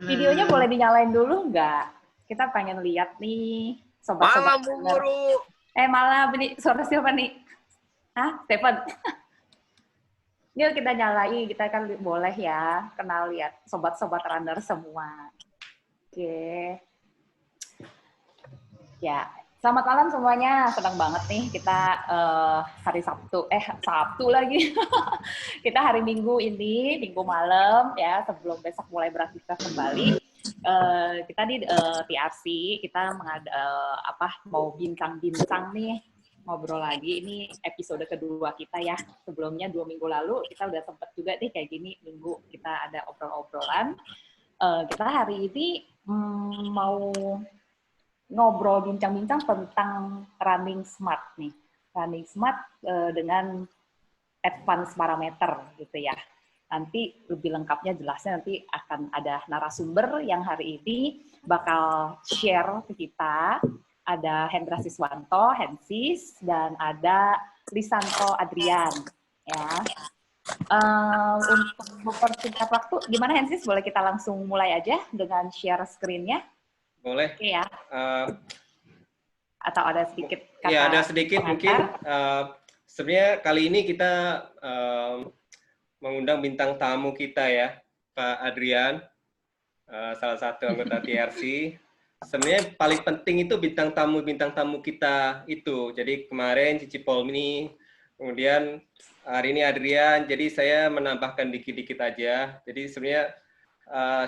Videonya boleh dinyalain dulu nggak? Kita pengen lihat nih, sobat-sobat. Malam, Bu Guru. Malam, ini suara siapa nih? Hah, Stephen? Yuk kita nyalain, kita kan boleh ya, kenal lihat sobat-sobat runner semua. Oke. Ya, selamat malam semuanya. Senang banget nih kita hari Sabtu, Sabtu lagi. Kita hari Minggu ini, Minggu malam ya, sebelum besok mulai beraktivitas kembali. Kita di TRC, kita mau bincang-bincang nih, ngobrol lagi. Ini episode kedua kita ya. Sebelumnya 2 minggu lalu kita udah sempet juga nih kayak gini, minggu kita ada obrol-obrolan. Kita hari ini mau ngobrol bincang-bincang tentang running smart nih. Running smart dengan advance parameter gitu ya. Nanti lebih lengkapnya jelasnya nanti akan ada narasumber yang hari ini bakal share ke kita. Ada Hendra Siswanto, Hensis, dan ada Lisanto Adrian. Ya. Untuk mempersingkat waktu, gimana Hensis? Boleh kita langsung mulai aja dengan share screen-nya? Boleh. Oke ya. Atau ada sedikit kata ya, ada sedikit mungkin. Sebenarnya kali ini kita mengundang bintang tamu kita ya, Pak Adrian, salah satu anggota TRC. Sebenarnya paling penting itu bintang tamu kita itu. Jadi kemarin Cici Polmi, kemudian hari ini Adrian. Jadi saya menambahkan dikit-dikit aja. Jadi sebenarnya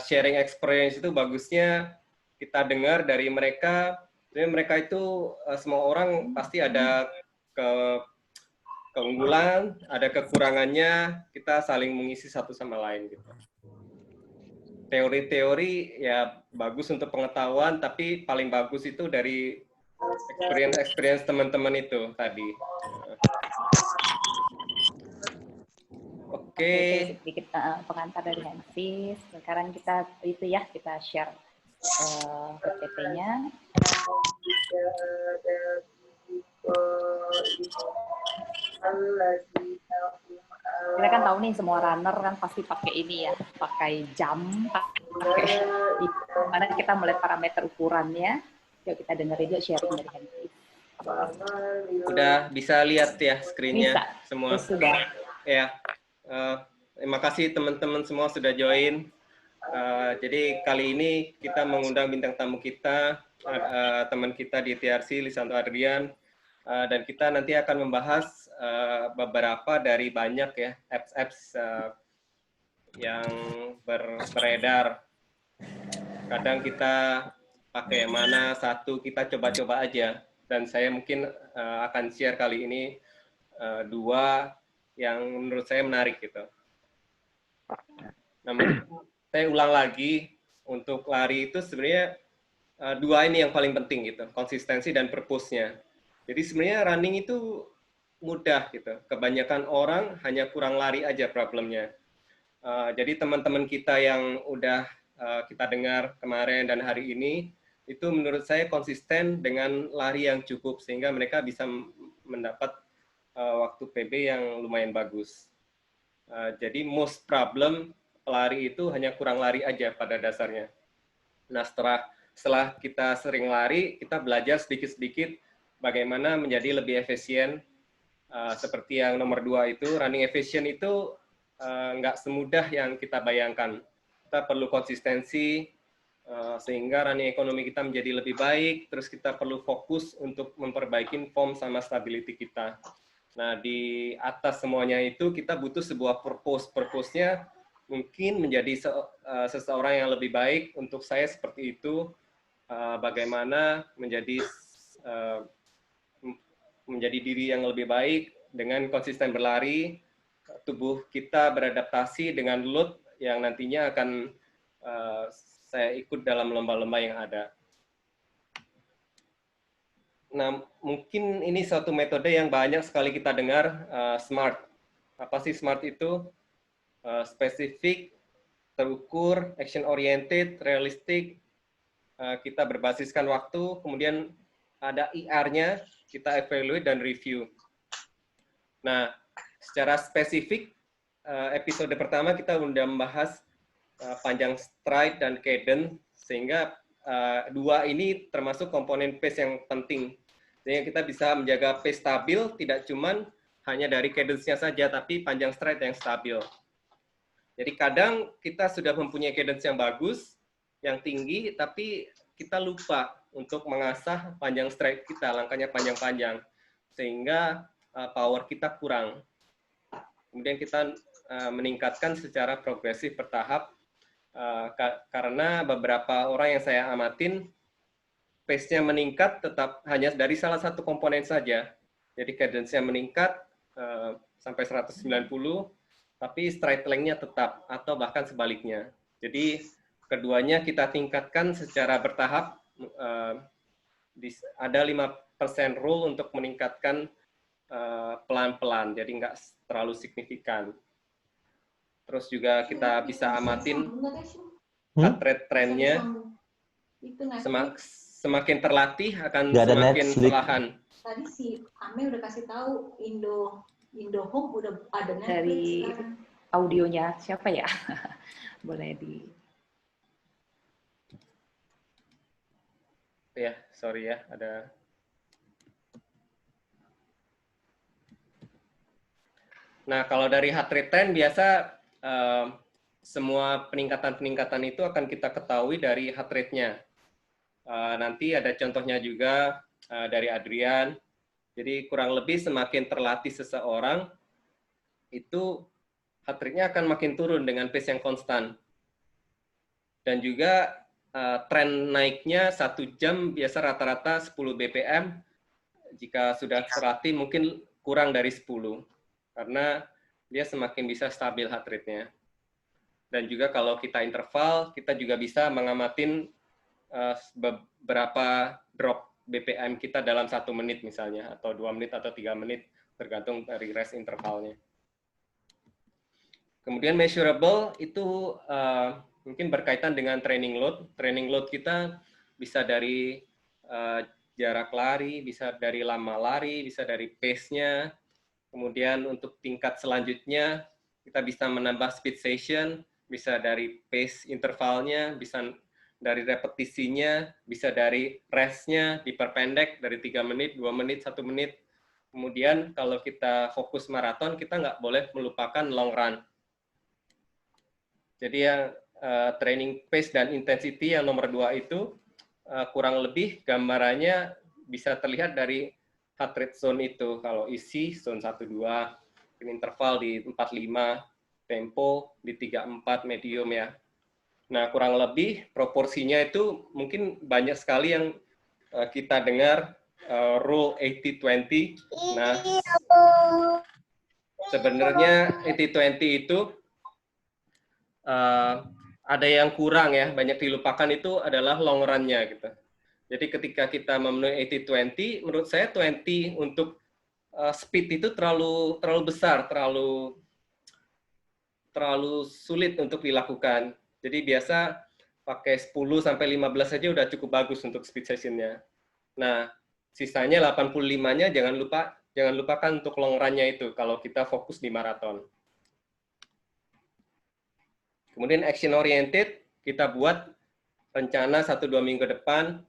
sharing experience itu bagusnya kita dengar dari mereka. Jadi mereka itu semua orang pasti ada keunggulan, ada kekurangannya, kita saling mengisi satu sama lain gitu. Teori-teori ya bagus untuk pengetahuan, tapi paling bagus itu dari experience teman-teman itu tadi. Oke, sedikit pengantar dari Hensis. Sekarang kita kita share PPT-nya. Kita kan tahu nih semua runner kan pasti pakai ini ya, pakai jam, pakai di mana kita melihat parameter ukurannya. Yuk kita dengerin juga sharing dari Hensis. Udah bisa lihat ya screen-nya semua. Sudah. Ya. Terima kasih teman-teman semua sudah join. Jadi kali ini kita mengundang bintang tamu kita, teman kita di TRC, Lisanto Adrian, dan kita nanti akan membahas beberapa dari banyak ya apps-apps yang beredar. Kadang kita pakai yang mana, satu kita coba-coba aja. Dan saya mungkin akan share kali ini dua yang menurut saya menarik gitu. Namun saya ulang lagi, untuk lari itu sebenarnya dua ini yang paling penting gitu, konsistensi dan purpose-nya. Jadi sebenarnya running itu mudah gitu. Kebanyakan orang hanya kurang lari aja problemnya. Jadi teman-teman kita yang udah kita dengar kemarin dan hari ini, itu menurut saya konsisten dengan lari yang cukup sehingga mereka bisa mendapat waktu PB yang lumayan bagus. Jadi most problem pelari itu hanya kurang lari aja pada dasarnya. Nah setelah kita sering lari, kita belajar sedikit-sedikit bagaimana menjadi lebih efisien. Seperti yang nomor 2 itu, running efficient itu nggak semudah yang kita bayangkan. Kita perlu konsistensi, sehingga running ekonomi kita menjadi lebih baik, terus kita perlu fokus untuk memperbaiki form sama stability kita. Nah, di atas semuanya itu kita butuh sebuah purpose. Purpose-nya mungkin menjadi seseorang yang lebih baik. Untuk saya seperti itu, bagaimana menjadi diri yang lebih baik dengan konsisten berlari, tubuh kita beradaptasi dengan load yang nantinya akan saya ikut dalam lomba-lomba yang ada. Nah, mungkin ini suatu metode yang banyak sekali kita dengar, SMART. Apa sih SMART itu? Spesifik, terukur, action oriented, realistic, kita berbasiskan waktu, kemudian ada IR-nya, kita evaluate dan review. Nah, secara spesifik, episode pertama kita sudah membahas panjang stride dan cadence, sehingga dua ini termasuk komponen pace yang penting. Sehingga kita bisa menjaga pace stabil, tidak cuman hanya dari cadence-nya saja, tapi panjang stride yang stabil. Jadi kadang kita sudah mempunyai cadence yang bagus, yang tinggi, tapi kita lupa untuk mengasah panjang stride kita, langkahnya panjang-panjang, sehingga power kita kurang. Kemudian kita meningkatkan secara progresif bertahap, karena beberapa orang yang saya amatin, pace-nya meningkat tetap hanya dari salah satu komponen saja. Jadi cadence-nya meningkat sampai 190, tapi stride length-nya tetap, atau bahkan sebaliknya. Jadi keduanya kita tingkatkan secara bertahap. Ada 5% rule untuk meningkatkan pelan-pelan, jadi nggak terlalu signifikan. Terus juga kita bisa amatin heart rate trend-nya. Semakin terlatih akan semakin perlahan. Tadi si Ame udah kasih tahu Indohome udah ada Netflix dari sekarang. Audionya siapa ya? Boleh di ya, sorry ya, ada. Nah, kalau dari heart rate trend biasa semua peningkatan-peningkatan itu akan kita ketahui dari heart rate-nya. Nanti ada contohnya juga dari Adrian. Jadi kurang lebih semakin terlatih seseorang, itu heart rate-nya akan makin turun dengan pace yang konstan. Dan juga tren naiknya 1 jam biasa rata-rata 10 BPM. Jika sudah terlatih mungkin kurang dari 10. Karena dia semakin bisa stabil heart rate-nya. Dan juga kalau kita interval, kita juga bisa mengamatin beberapa drop BPM kita dalam 1 menit misalnya, atau 2 menit atau 3 menit, tergantung dari rest intervalnya. Kemudian measurable itu mungkin berkaitan dengan training load. Training load kita bisa dari jarak lari, bisa dari lama lari, bisa dari pace-nya. Kemudian untuk tingkat selanjutnya, kita bisa menambah speed session, bisa dari pace intervalnya, bisa dari repetisinya, bisa dari rest-nya diperpendek dari 3 menit, 2 menit, 1 menit. Kemudian kalau kita fokus maraton, kita nggak boleh melupakan long run. Jadi yang training pace dan intensity yang nomor 2 itu kurang lebih gambarannya bisa terlihat dari heart rate zone itu. Kalau isi zone 1-2, interval di 4-5, tempo di 3-4 medium ya. Nah, kurang lebih proporsinya itu mungkin banyak sekali yang kita dengar rule 80-20. Nah, sebenarnya 80-20 itu ada yang kurang ya, banyak dilupakan, itu adalah long run-nya gitu. Jadi ketika kita memenuhi 80-20, menurut saya 20 untuk speed itu terlalu besar, terlalu sulit untuk dilakukan. Jadi biasa pakai 10 sampai 15 saja udah cukup bagus untuk speed session-nya. Nah, sisanya 85-nya jangan lupakan untuk long run-nya itu kalau kita fokus di maraton. Kemudian action oriented, kita buat rencana 1-2 minggu depan.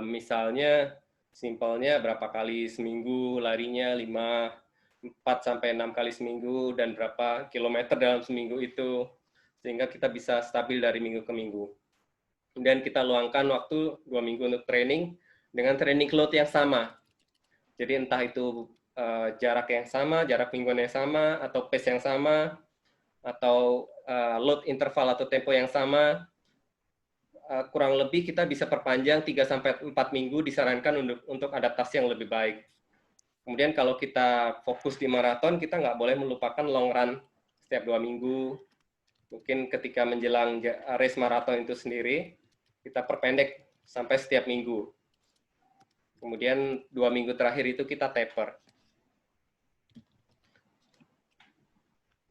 Misalnya simpelnya berapa kali seminggu larinya, 4-6 kali seminggu, dan berapa kilometer dalam seminggu itu, sehingga kita bisa stabil dari minggu ke minggu. Kemudian kita luangkan waktu 2 minggu untuk training dengan training load yang sama. Jadi entah itu jarak yang sama, jarak mingguan yang sama, atau pace yang sama, atau load interval atau tempo yang sama. Kurang lebih kita bisa perpanjang 3-4 minggu, disarankan untuk adaptasi yang lebih baik. Kemudian kalau kita fokus di maraton, kita nggak boleh melupakan long run setiap 2 minggu. Mungkin ketika menjelang race maraton itu sendiri, kita perpendek sampai setiap minggu. Kemudian 2 minggu terakhir itu kita taper.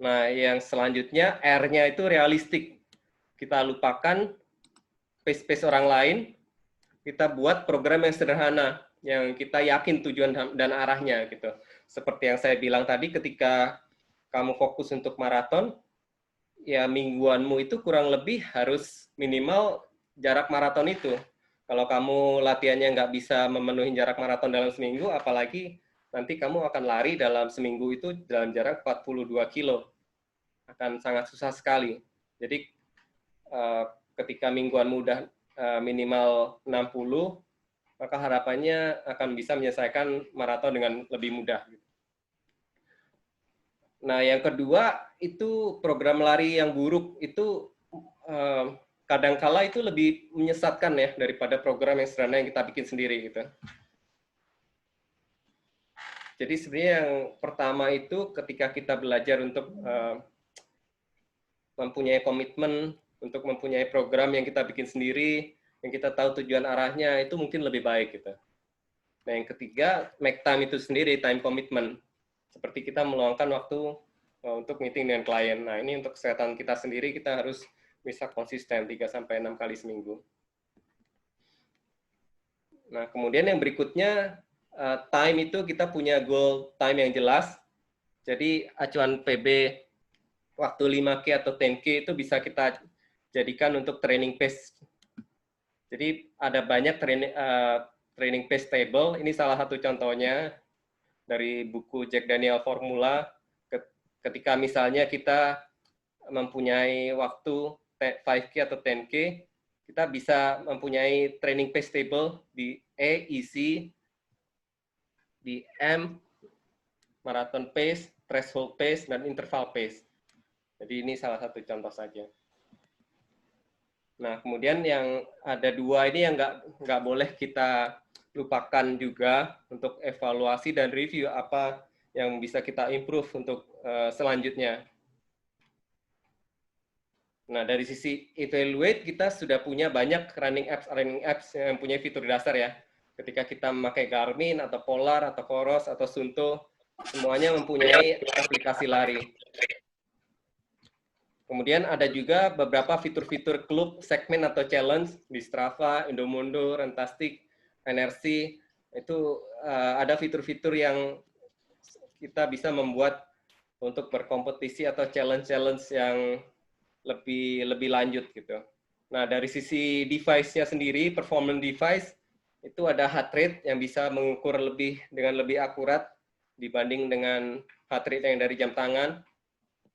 Nah, yang selanjutnya R-nya itu realistik. Kita lupakan pace-pace orang lain, kita buat program yang sederhana, yang kita yakin tujuan dan arahnya gitu. Seperti yang saya bilang tadi, ketika kamu fokus untuk maraton, ya mingguanmu itu kurang lebih harus minimal jarak maraton itu. Kalau kamu latihannya nggak bisa memenuhi jarak maraton dalam seminggu, apalagi nanti kamu akan lari dalam seminggu itu dalam jarak 42 kilo. Akan sangat susah sekali. Jadi ketika mingguanmu udah minimal 60, maka harapannya akan bisa menyelesaikan maraton dengan lebih mudah. Nah, yang kedua itu program lari yang buruk itu kadangkala itu lebih menyesatkan ya daripada program yang sederhana yang kita bikin sendiri gitu. Jadi sebenarnya yang pertama itu ketika kita belajar untuk mempunyai komitmen, untuk mempunyai program yang kita bikin sendiri, yang kita tahu tujuan arahnya, itu mungkin lebih baik gitu. Nah, yang ketiga, make time itu sendiri, time commitment. Seperti kita meluangkan waktu untuk meeting dengan klien. Nah, ini untuk kesehatan kita sendiri, kita harus bisa konsisten 3-6 kali seminggu. Nah, kemudian yang berikutnya, time itu kita punya goal time yang jelas. Jadi, acuan PB waktu 5K atau 10K itu bisa kita jadikan untuk training pace. Jadi, ada banyak training pace table. Ini salah satu contohnya dari buku Jack Daniel Formula. Ketika misalnya kita mempunyai waktu 5K atau 10K, kita bisa mempunyai training pace table di E, EC, di M, marathon pace, threshold pace, dan interval pace. Jadi ini salah satu contoh saja. Nah, kemudian yang ada dua ini yang nggak boleh kita lupakan juga untuk evaluasi dan review apa yang bisa kita improve untuk selanjutnya. Nah, dari sisi evaluate, kita sudah punya banyak running apps yang punya fitur dasar ya. Ketika kita memakai Garmin, atau Polar, atau Coros, atau Suunto, semuanya mempunyai aplikasi lari. Kemudian ada juga beberapa fitur-fitur klub, segmen, atau challenge di Strava, Endomondo, Runtastic, NRC. Itu ada fitur-fitur yang kita bisa membuat untuk berkompetisi atau challenge-challenge yang lebih lanjut gitu. Nah, dari sisi device-nya sendiri, performance device, itu ada heart rate yang bisa mengukur dengan lebih akurat dibanding dengan heart rate yang dari jam tangan.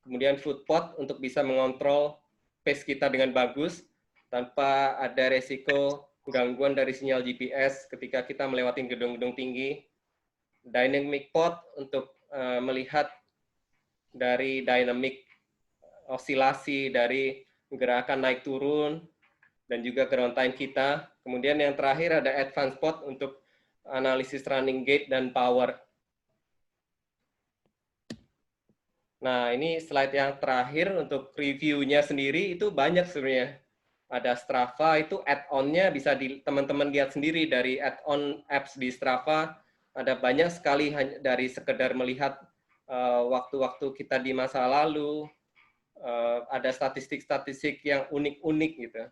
Kemudian footpod untuk bisa mengontrol pace kita dengan bagus tanpa ada resiko gangguan dari sinyal GPS ketika kita melewati gedung-gedung tinggi. Dynamic pod untuk melihat dari dynamic osilasi dari gerakan naik turun dan juga ground time kita. Kemudian yang terakhir ada advanced pod untuk analisis running gait dan power. Nah, ini slide yang terakhir untuk reviewnya sendiri itu banyak sebenarnya. Ada Strava, itu add-on-nya bisa teman-teman lihat sendiri dari add-on apps di Strava. Ada banyak sekali dari sekedar melihat waktu-waktu kita di masa lalu, ada statistik-statistik yang unik-unik gitu.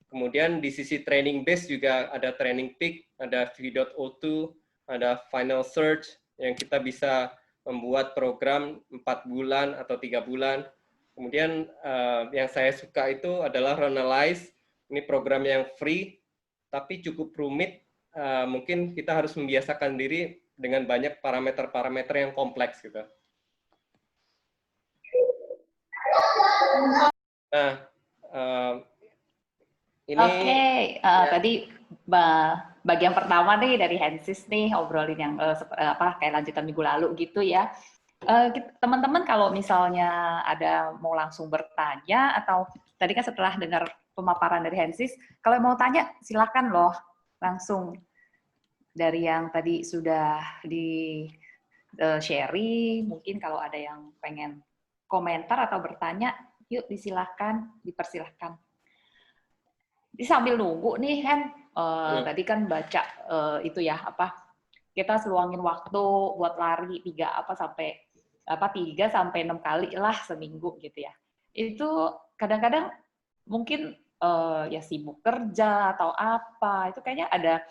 Kemudian di sisi training base juga ada training peak, ada V.O2, ada final search yang kita bisa membuat program 4 bulan atau 3 bulan. Kemudian yang saya suka itu adalah Runalyze. Ini program yang free, tapi cukup rumit. Mungkin kita harus membiasakan diri dengan banyak parameter-parameter yang kompleks gitu. Nah, ini tadi bagian pertama nih dari Hensis nih obrolin yang kayak lanjutan minggu lalu gitu ya. Teman-teman kalau misalnya ada mau langsung bertanya atau tadi kan setelah dengar pemaparan dari Hensis, kalau mau tanya silakan loh langsung dari yang tadi sudah di sharing. Mungkin kalau ada yang pengen komentar atau bertanya, yuk dipersilahkan. Jadi sambil nunggu nih kan, tadi kan baca itu ya kita seluangin waktu buat lari 3 sampai 6 kali lah seminggu gitu ya. Itu kadang-kadang mungkin ya sibuk kerja atau apa, itu kayaknya ada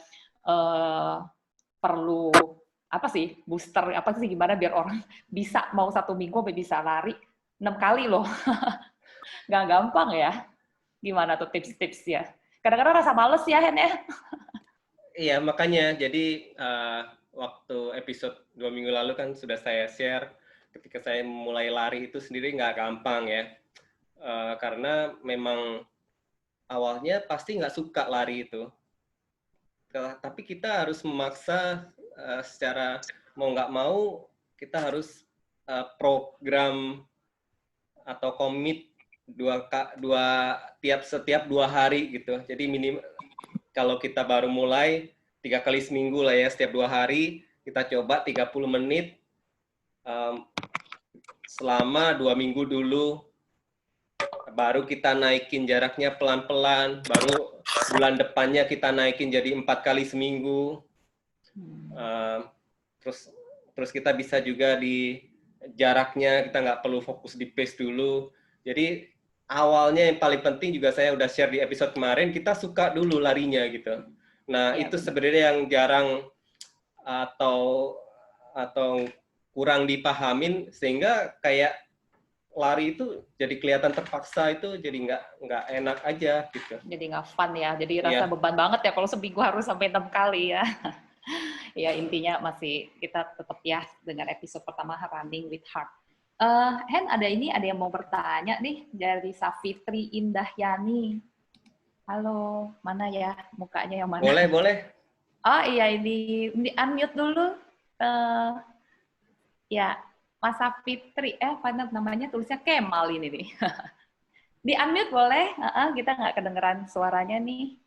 perlu booster gimana biar orang bisa mau 1 minggu bisa lari 6 kali loh. Nggak gampang ya. Gimana tuh tips-tips ya? Kadang-kadang rasa males ya, Hen ya? Iya, makanya jadi waktu episode 2 minggu lalu kan sudah saya share ketika saya mulai lari itu sendiri nggak gampang ya. Karena memang awalnya pasti nggak suka lari itu. Tapi kita harus memaksa secara mau nggak mau kita harus program atau komit setiap 2 hari gitu. Jadi minimal kalau kita baru mulai 3 kali seminggu lah ya, setiap 2 hari kita coba 30 menit selama 2 minggu dulu, baru kita naikin jaraknya pelan-pelan, baru bulan depannya kita naikin jadi 4 kali seminggu. Terus kita bisa juga di jaraknya, kita nggak perlu fokus di pace dulu. Jadi awalnya yang paling penting juga saya udah share di episode kemarin, kita suka dulu larinya gitu. Nah, itu sebenarnya yang jarang atau kurang dipahamin, sehingga kayak lari itu jadi kelihatan terpaksa, itu jadi nggak enak aja gitu. Jadi nggak fun ya, jadi rasa beban banget ya kalau seminggu harus sampai 6 kali ya. Ya intinya masih kita tetap ya dengan episode pertama Running with Heart. Hen, ada yang mau bertanya nih dari Safitri Indahyani. Halo, mana ya mukanya yang mana? Boleh. Oh iya, di unmute dulu. Ya, Mas Safitri, apa namanya, tulisnya Kemal ini nih. Di unmute boleh? Kita nggak kedengeran suaranya nih.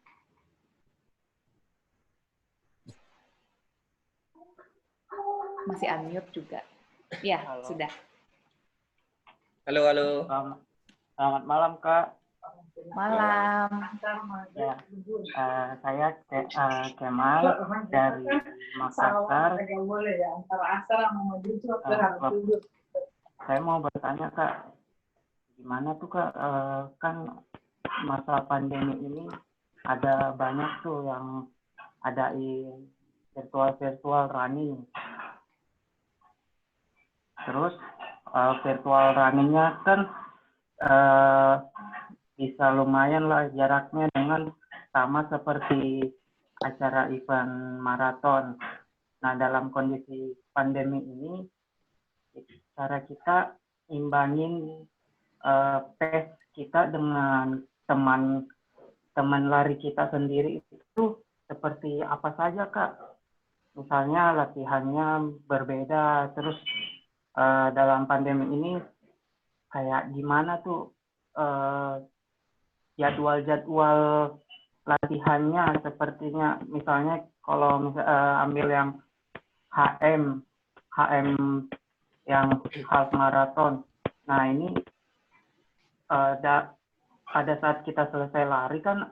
Masih unmute juga. Ya, halo. Sudah. Halo. Selamat malam, Kak. Malam. Ya, saya Kemal dari Makassar. Saya mau bertanya, Kak, gimana tuh, Kak, kan masa pandemi ini ada banyak tuh yang adain virtual running. Terus virtual runningnya kan bisa lumayan lah jaraknya dengan sama seperti acara event maraton. Nah, dalam kondisi pandemi ini, cara kita imbangin pace kita dengan teman lari kita sendiri itu seperti apa saja, Kak? Misalnya latihannya berbeda, terus dalam pandemi ini kayak gimana tuh jadwal latihannya, sepertinya misalnya kalau ambil yang HM yang half marathon. Nah, ini pada saat kita selesai lari kan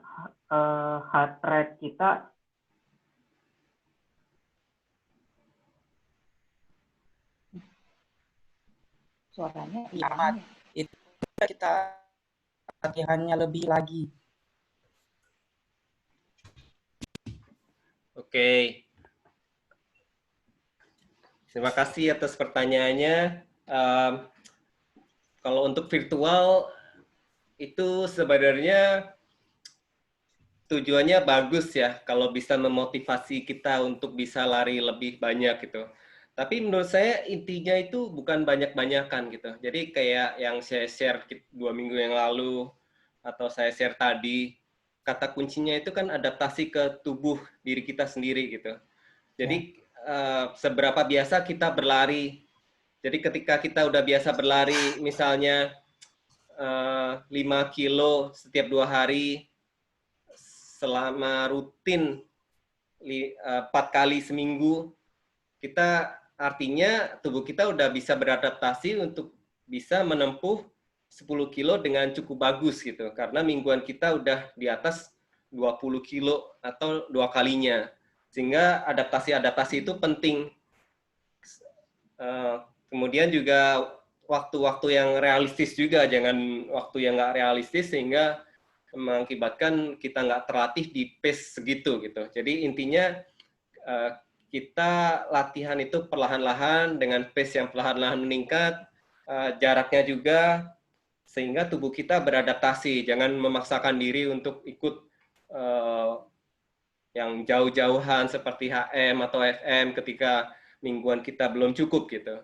heart rate kita suaranya hilang. Itu kita latihannya lebih lagi. Oke. Terima kasih atas pertanyaannya. Kalau untuk virtual itu sebenarnya tujuannya bagus ya, kalau bisa memotivasi kita untuk bisa lari lebih banyak gitu. Tapi menurut saya intinya itu bukan banyak-banyakan gitu. Jadi kayak yang saya share 2 minggu yang lalu, atau saya share tadi, kata kuncinya itu kan adaptasi ke tubuh diri kita sendiri gitu. Jadi seberapa biasa kita berlari. Jadi ketika kita udah biasa berlari, misalnya 5 kilo setiap 2 hari, selama rutin 4 kali seminggu, kita artinya tubuh kita udah bisa beradaptasi untuk bisa menempuh 10 kilo dengan cukup bagus gitu. Karena mingguan kita udah di atas 20 kilo atau 2 kalinya. Sehingga adaptasi itu penting. Kemudian juga waktu-waktu yang realistis juga, jangan waktu yang nggak realistis sehingga mengakibatkan kita nggak terlatih di pace segitu gitu. Jadi intinya kita latihan itu perlahan-lahan dengan pace yang perlahan-lahan meningkat, jaraknya juga sehingga tubuh kita beradaptasi. Jangan memaksakan diri untuk ikut yang jauh-jauhan seperti HM atau FM ketika mingguan kita belum cukup gitu.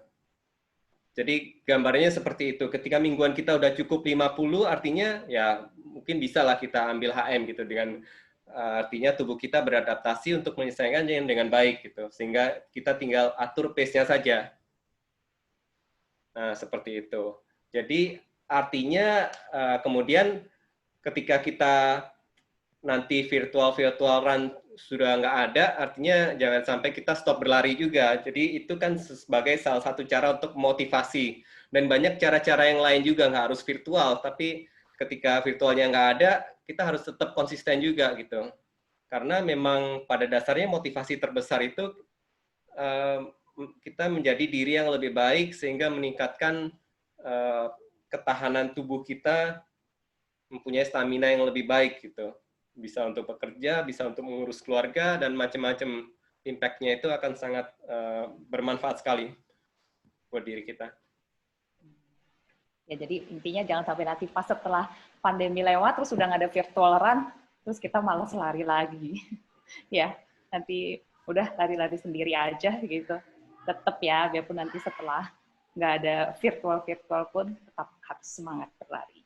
Jadi gambarnya seperti itu. Ketika mingguan kita udah cukup 50, artinya ya mungkin bisalah kita ambil HM gitu, dengan artinya tubuh kita beradaptasi untuk menyelesaikannya dengan baik gitu. Sehingga kita tinggal atur pace-nya saja. Nah, seperti itu. Jadi artinya kemudian ketika kita nanti virtual run sudah nggak ada, artinya jangan sampai kita stop berlari juga. Jadi itu kan sebagai salah satu cara untuk motivasi. Dan banyak cara-cara yang lain juga, nggak harus virtual, tapi ketika virtualnya nggak ada, kita harus tetap konsisten juga gitu. Karena memang pada dasarnya motivasi terbesar itu kita menjadi diri yang lebih baik sehingga meningkatkan ketahanan tubuh kita, mempunyai stamina yang lebih baik gitu. Bisa untuk bekerja, bisa untuk mengurus keluarga, dan macam-macam impact-nya itu akan sangat bermanfaat sekali buat diri kita. Ya, jadi intinya jangan sampai nanti pas setelah pandemi lewat, terus udah nggak ada virtual run, terus kita malas lari lagi. Ya, nanti udah lari-lari sendiri aja gitu. Tetap ya, biarpun nanti setelah nggak ada virtual pun, tetap harus semangat berlari.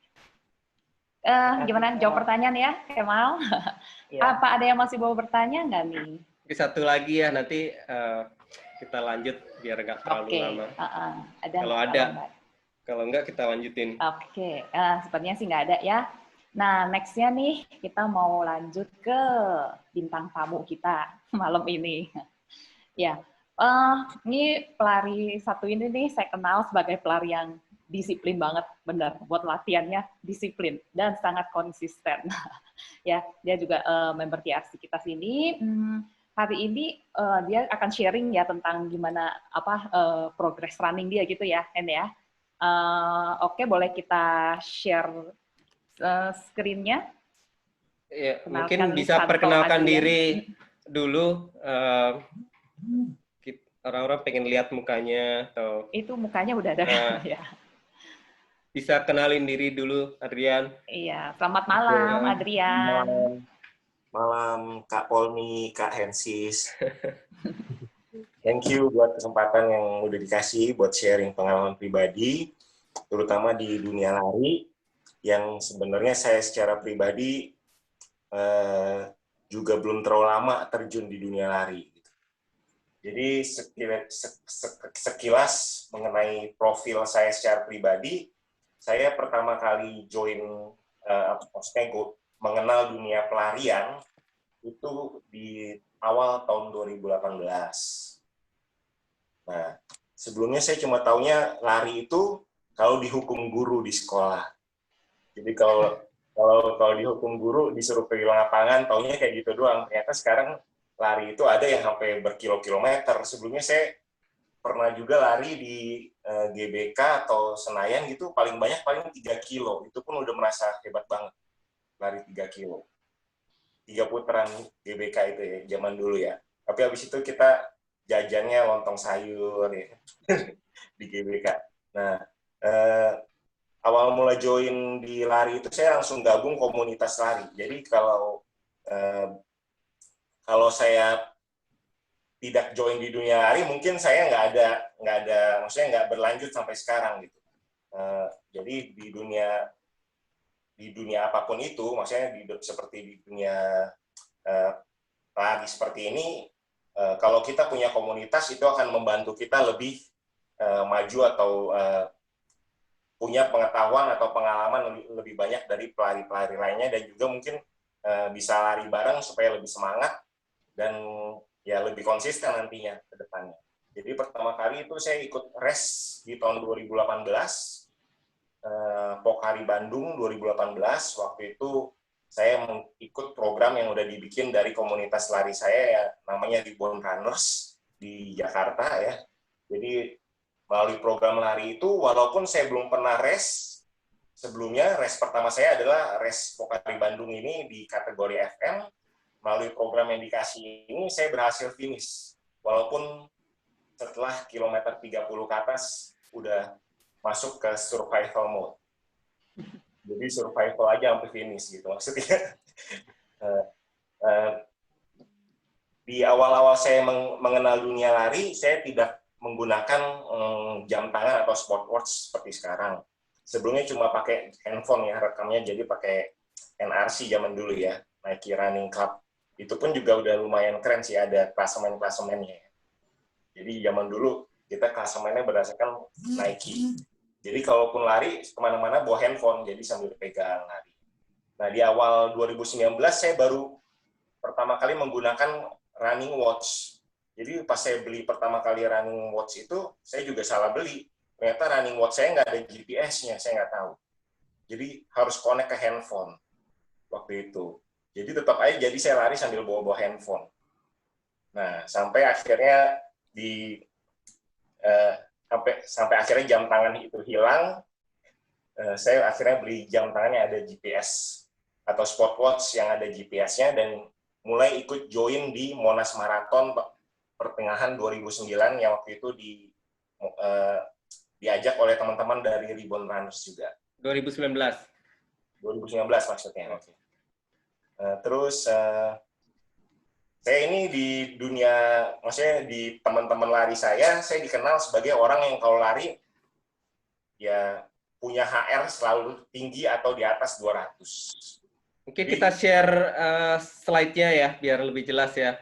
Gimana jawab pertanyaan ya, Kemal? Ya. Apa ada yang masih mau bertanya nggak nih? Satu lagi ya, nanti kita lanjut biar nggak terlalu lama. Kalau ada, kalau enggak kita lanjutin. Oke. Sepertinya sih nggak ada ya. Nah, next-nya nih kita mau lanjut ke bintang tamu kita malam ini. Ya, ini pelari satu ini nih saya kenal sebagai pelari yang disiplin banget, benar, buat latihannya disiplin dan sangat konsisten. Ya, dia juga member TRC kita sini. Hari ini dia akan sharing ya tentang gimana progress running dia gitu ya, Hen ya. Oke, boleh kita share screen-nya. Ya, mungkin bisa perkenalkan diri dulu. Orang-orang pengen lihat mukanya atau itu mukanya udah ada ya. Bisa kenalin diri dulu, Adrian. Iya, selamat malam, Adrian. Malam, Kak Polni, Kak Hensis. Thank you buat kesempatan yang udah dikasih buat sharing pengalaman pribadi, terutama di dunia lari, yang sebenarnya saya secara pribadi juga belum terlalu lama terjun di dunia lari. Jadi sekilas mengenai profil saya secara pribadi, saya pertama kali join, maksudnya mengenal dunia pelarian itu di awal tahun 2018. Nah, sebelumnya saya cuma taunya lari itu kalau dihukum guru di sekolah. Jadi kalau dihukum guru disuruh pergi lapangan, taunya kayak gitu doang. Ternyata sekarang lari itu ada yang sampai berkilo-kilometer. Sebelumnya saya pernah juga lari di GBK atau Senayan gitu, paling banyak paling 3 kilo. Itu pun udah merasa hebat banget, lari 3 kilo. 3 putaran GBK itu ya, zaman dulu ya. Tapi habis itu kita jajannya lontong sayur ya, di GBK. Nah, awal mula join di lari itu saya langsung gabung komunitas lari. Jadi kalau saya tidak join di dunia lari, mungkin saya nggak ada, maksudnya nggak berlanjut sampai sekarang gitu. Jadi di dunia apapun itu, maksudnya seperti di dunia lari seperti ini, kalau kita punya komunitas itu akan membantu kita lebih maju atau punya pengetahuan atau pengalaman lebih banyak dari pelari-pelari lainnya, dan juga mungkin bisa lari bareng supaya lebih semangat dan ya lebih konsisten nantinya ke depannya. Jadi pertama kali itu saya ikut race di tahun 2018, Pokari Bandung 2018. Waktu itu saya ikut program yang udah dibikin dari komunitas lari saya ya, namanya Ribbon Runners di Jakarta ya. Jadi melalui program lari itu, walaupun saya belum pernah race sebelumnya, race pertama saya adalah race Pokari Bandung ini di kategori FM. Melalui program yang dikasih ini, saya berhasil finish. Walaupun setelah kilometer 30 ke atas, udah masuk ke survival mode. Jadi survival aja sampai finish gitu maksudnya. Eh, eh, di awal-awal saya mengenal dunia lari, saya tidak menggunakan jam tangan atau smartwatch seperti sekarang. Sebelumnya cuma pakai handphone ya, rekamnya jadi pakai NRC zaman dulu ya, Nike Running Club. Itu pun juga udah lumayan keren sih, ada klasemen-klasemennya. Jadi zaman dulu kita klasemennya berdasarkan Nike. Jadi kalaupun lari kemana-mana bawa handphone, jadi sambil pegang lari. Nah di awal 2019 saya baru pertama kali menggunakan running watch. Jadi pas saya beli pertama kali running watch itu, saya juga salah beli. Ternyata running watch saya nggak ada GPS-nya, saya nggak tahu. Jadi harus connect ke handphone waktu itu. Jadi tetap aja, jadi saya lari sambil bawa handphone. Nah, sampai akhirnya sampai akhirnya jam tangan itu hilang, saya akhirnya beli jam tangan yang ada GPS atau smartwatch yang ada GPS-nya dan mulai ikut join di Monas Marathon pertengahan 2009 yang waktu itu diajak oleh teman-teman dari Ribbon Runners juga. 2019 maksudnya. Okay. Terus saya ini di dunia, maksudnya di teman-teman lari saya dikenal sebagai orang yang kalau lari ya punya HR selalu tinggi atau di atas 200. Mungkin kita share slide-nya ya, biar lebih jelas ya.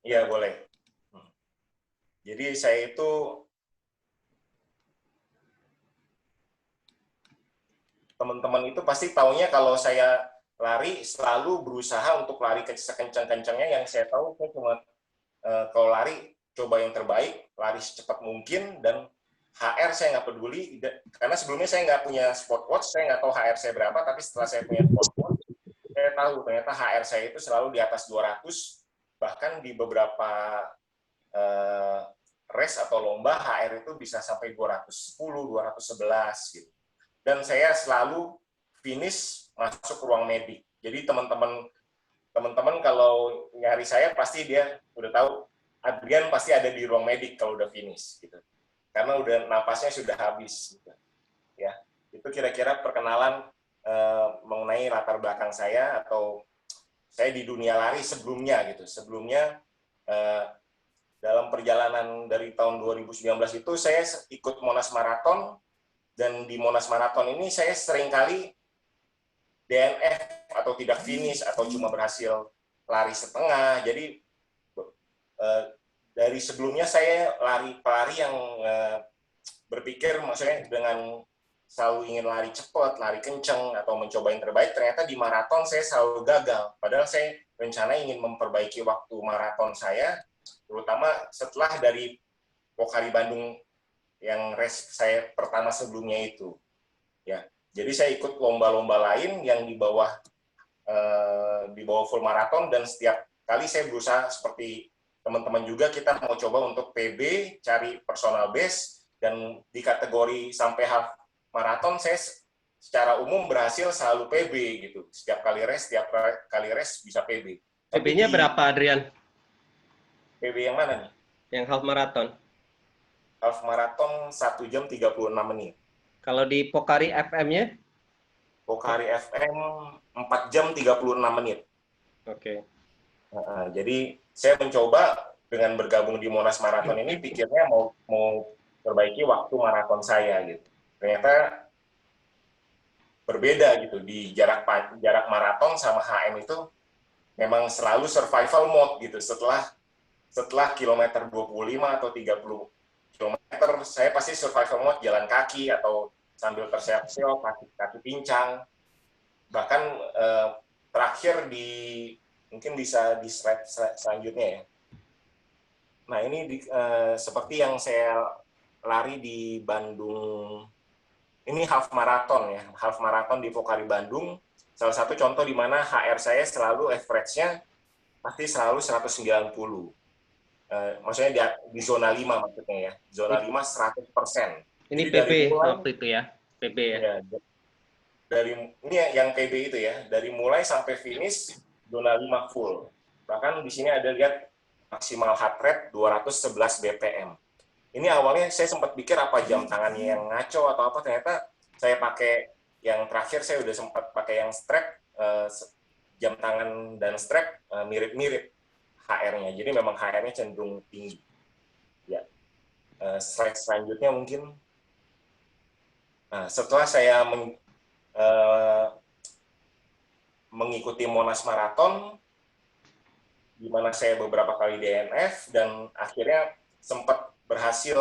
Iya, boleh. Jadi saya itu teman-teman itu pasti taunya kalau saya lari selalu berusaha untuk lari sekencang-kencangnya. Yang saya tahu saya cuma kalau lari coba yang terbaik, lari secepat mungkin, dan HR saya nggak peduli karena sebelumnya saya nggak punya smartwatch, saya nggak tahu HR saya berapa, tapi setelah saya punya smartwatch saya tahu ternyata HR saya itu selalu di atas 200, bahkan di beberapa race atau lomba HR itu bisa sampai 210, 211 gitu. Dan saya selalu finish masuk ruang medik. Jadi teman-teman kalau nyari saya pasti dia udah tahu Adrian pasti ada di ruang medik kalau udah finish gitu. Karena udah napasnya sudah habis gitu. Ya. Itu kira-kira perkenalan mengenai latar belakang saya atau saya di dunia lari sebelumnya gitu. Sebelumnya dalam perjalanan dari tahun 2019 itu saya ikut Monas Marathon, dan di Monas Marathon ini saya seringkali DNF atau tidak finish atau cuma berhasil lari setengah. Jadi dari sebelumnya saya pelari yang berpikir maksudnya dengan selalu ingin lari cepat, lari kenceng atau mencoba yang terbaik, ternyata di maraton saya selalu gagal. Padahal saya rencana ingin memperbaiki waktu maraton saya, terutama setelah dari Pokari Bandung yang race saya pertama sebelumnya itu. Ya. Jadi saya ikut lomba-lomba lain yang di bawah full maraton, dan setiap kali saya berusaha seperti teman-teman juga, kita mau coba untuk PB, cari personal best, dan di kategori sampai half maraton saya secara umum berhasil selalu PB gitu. Setiap kali race bisa PB. PB-nya berapa, Adrian? PB yang mana nih? Yang half marathon. Half marathon 1 jam 36 menit. Kalau di Pokari FM-nya? Pokari FM 4 jam 36 menit. Oke. Jadi saya mencoba dengan bergabung di Monas Marathon ini, pikirnya mau perbaiki waktu maraton saya gitu. Ternyata berbeda gitu, di jarak maraton sama HM itu memang selalu survival mode gitu. Setelah kilometer 25 atau 30 kilometer, saya pasti survival mode, jalan kaki atau sambil terseok-seok, kaki pincang. Bahkan terakhir mungkin bisa di slide selanjutnya ya. Nah ini seperti yang saya lari di Bandung, ini half marathon ya, half marathon di Pokari Bandung. Salah satu contoh di mana HR saya selalu average-nya pasti selalu 190. Maksudnya di zona 5 maksudnya ya. Zona 5 100%. Ini jadi PB waktu itu ya. PB ya. Ini yang PB itu ya. Dari mulai sampai finish zona 5 full. Bahkan di sini ada lihat maksimal heart rate 211 BPM. Ini awalnya saya sempat pikir apa jam tangannya yang ngaco atau apa, ternyata saya pakai yang terakhir saya udah sempat pakai yang strap, jam tangan dan strap mirip-mirip HR-nya. Jadi memang HR-nya cenderung tinggi. Ya. Slide selanjutnya mungkin. Nah, setelah saya mengikuti Monas Marathon, di mana saya beberapa kali DNF dan akhirnya sempat berhasil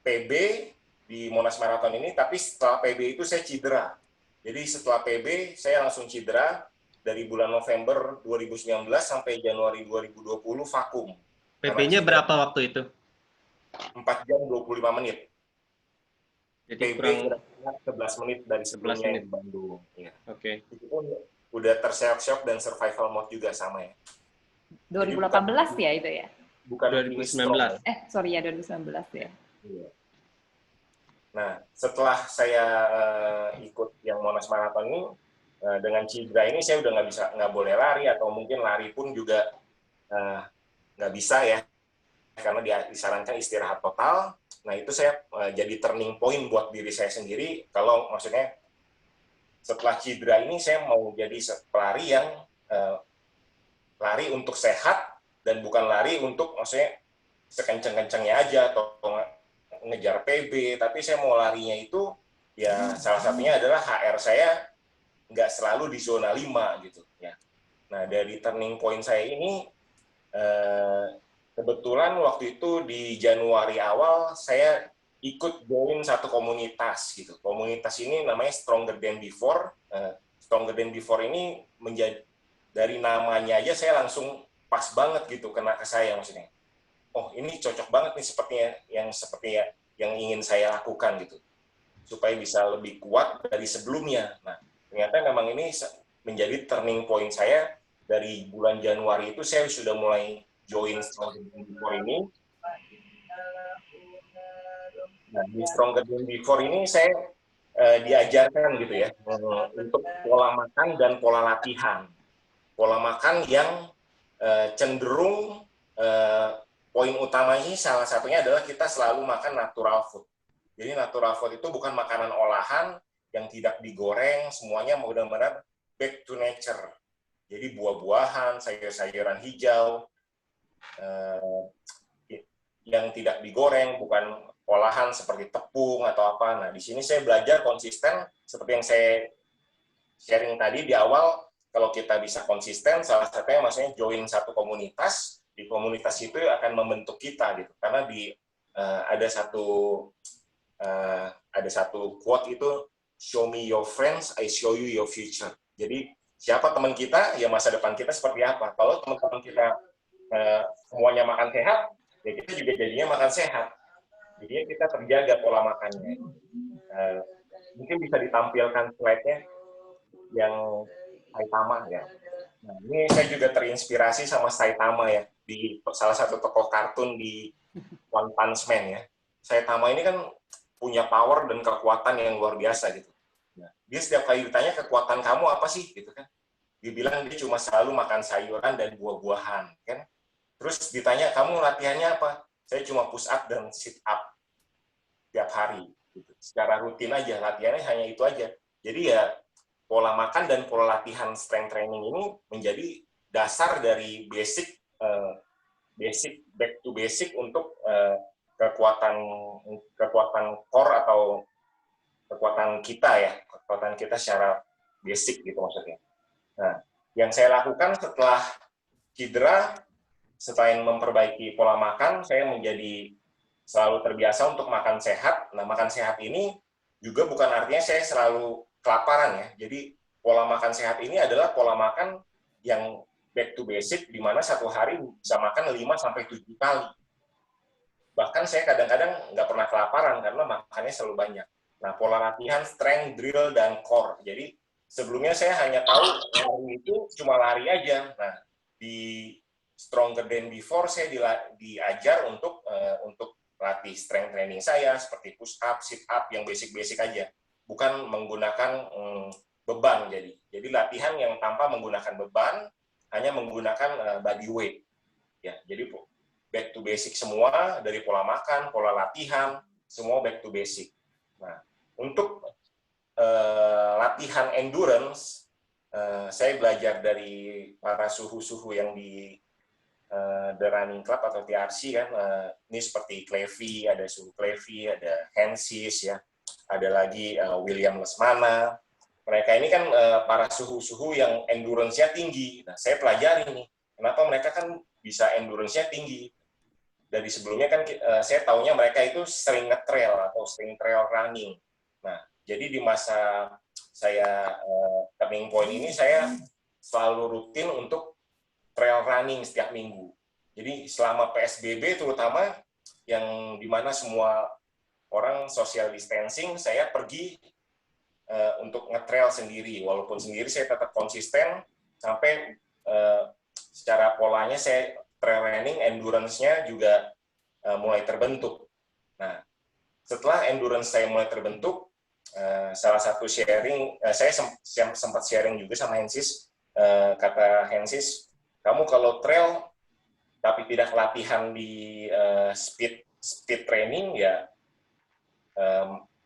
PB di Monas Marathon ini, tapi setelah PB itu saya cedera. Jadi setelah PB saya langsung cedera dari bulan November 2019 sampai Januari 2020 vakum. PB-nya berapa waktu itu? 4 jam 25 menit. Jadi PB kurang 11 menit dari 11 sebelumnya menit. di Bandung. Ya. Oke. Itu pun udah terseok-seok dan survival mode juga sama ya. 2018 ya itu ya? Bukan 2019. Sorry ya 2019 ya. Iya. Nah, setelah saya ikut yang Monas Marathon ini, dengan cedera ini saya udah nggak boleh lari, atau mungkin lari pun juga nggak bisa ya, karena disarankan istirahat total. Nah, itu saya jadi turning point buat diri saya sendiri. Kalau maksudnya setelah cedera ini saya mau jadi pelari yang lari untuk sehat dan bukan lari untuk maksudnya sekenceng-kencengnya aja atau ngejar PB, tapi saya mau larinya itu ya salah satunya adalah HR saya nggak selalu di zona 5 gitu ya. Nah, dari turning point saya ini kebetulan waktu itu di Januari awal saya ikut join satu komunitas gitu. Komunitas ini namanya Stronger Than Before. Stronger Than Before ini menjadi dari namanya aja saya langsung pas banget gitu kena ke saya maksudnya. Oh, ini cocok banget nih seperti yang ingin saya lakukan gitu. Supaya bisa lebih kuat dari sebelumnya. Nah, ternyata memang ini menjadi turning point saya. Dari bulan Januari itu saya sudah mulai join Stronger Than Before ini. Nah, di Stronger Than Before ini saya diajarkan gitu ya, untuk pola makan dan pola latihan. Pola makan yang cenderung poin utamanya salah satunya adalah kita selalu makan natural food. Jadi natural food itu bukan makanan olahan yang tidak digoreng, semuanya benar-benar back to nature. Jadi buah-buahan, sayur-sayuran hijau, yang tidak digoreng, bukan olahan seperti tepung atau apa. Nah, di sini saya belajar konsisten, seperti yang saya sharing tadi di awal, kalau kita bisa konsisten, salah satunya maksudnya join satu komunitas. Di komunitas itu akan membentuk kita gitu, karena ada satu quote itu, show me your friends, I show you your future. Jadi siapa teman kita, ya masa depan kita seperti apa. Kalau teman-teman kita semuanya makan sehat, ya kita juga jadinya makan sehat. Jadi kita terjaga pola makannya. Mungkin bisa ditampilkan slide-nya yang Saitama ya. Nah, ini saya juga terinspirasi sama Saitama ya, di salah satu tokoh kartun di One Punch Man ya. Saitama ini kan punya power dan kekuatan yang luar biasa gitu. Nah, dia setiap kali ditanya kekuatan kamu apa sih gitu kan, dia bilang dia cuma selalu makan sayuran dan buah-buahan kan. Terus ditanya kamu latihannya apa? Saya cuma push up dan sit up tiap hari gitu. Secara rutin aja, latihannya hanya itu aja. Jadi ya pola makan dan pola latihan strength training ini menjadi dasar dari basic back to basic untuk kekuatan core atau kekuatan kita secara basic gitu maksudnya. Nah, yang saya lakukan setelah cedera, selain memperbaiki pola makan, saya menjadi selalu terbiasa untuk makan sehat. Nah, makan sehat ini juga bukan artinya saya selalu kelaparan ya. Jadi pola makan sehat ini adalah pola makan yang back to basic, di mana satu hari bisa makan 5-7 kali. Bahkan saya kadang-kadang nggak pernah kelaparan karena makannya selalu banyak. Nah, pola latihan strength, drill, dan core. Jadi sebelumnya saya hanya tahu lari itu cuma lari aja. Nah, di Stronger Than Before saya diajar untuk latih strength training saya seperti push up, sit up yang basic-basic aja. Bukan menggunakan beban jadi latihan yang tanpa menggunakan beban, hanya menggunakan body weight. Ya, jadi back to basic semua, dari pola makan, pola latihan, semua back to basic. Nah, Untuk latihan endurance, saya belajar dari para suhu-suhu yang di The Running Club atau TRC kan. Ini seperti Clevy, ada suhu Clevy, ada Hensis ya, ada lagi William Lesmana. Mereka ini kan para suhu-suhu yang endurance-nya tinggi. Nah, saya pelajari nih, kenapa mereka kan bisa endurance-nya tinggi. Dari sebelumnya kan saya taunya mereka itu sering nge-trail atau sering trail running. Nah, jadi di masa saya turning point ini, saya selalu rutin untuk trail running setiap minggu. Jadi selama PSBB terutama, yang dimana semua orang social distancing, saya pergi untuk nge-trail sendiri. Walaupun sendiri saya tetap konsisten, sampai secara polanya saya trail running, endurance-nya juga mulai terbentuk. Nah, setelah endurance saya mulai terbentuk, salah satu sharing, saya sempat sharing juga sama Hensis, kata Hensis, kamu kalau trail tapi tidak latihan di speed training, ya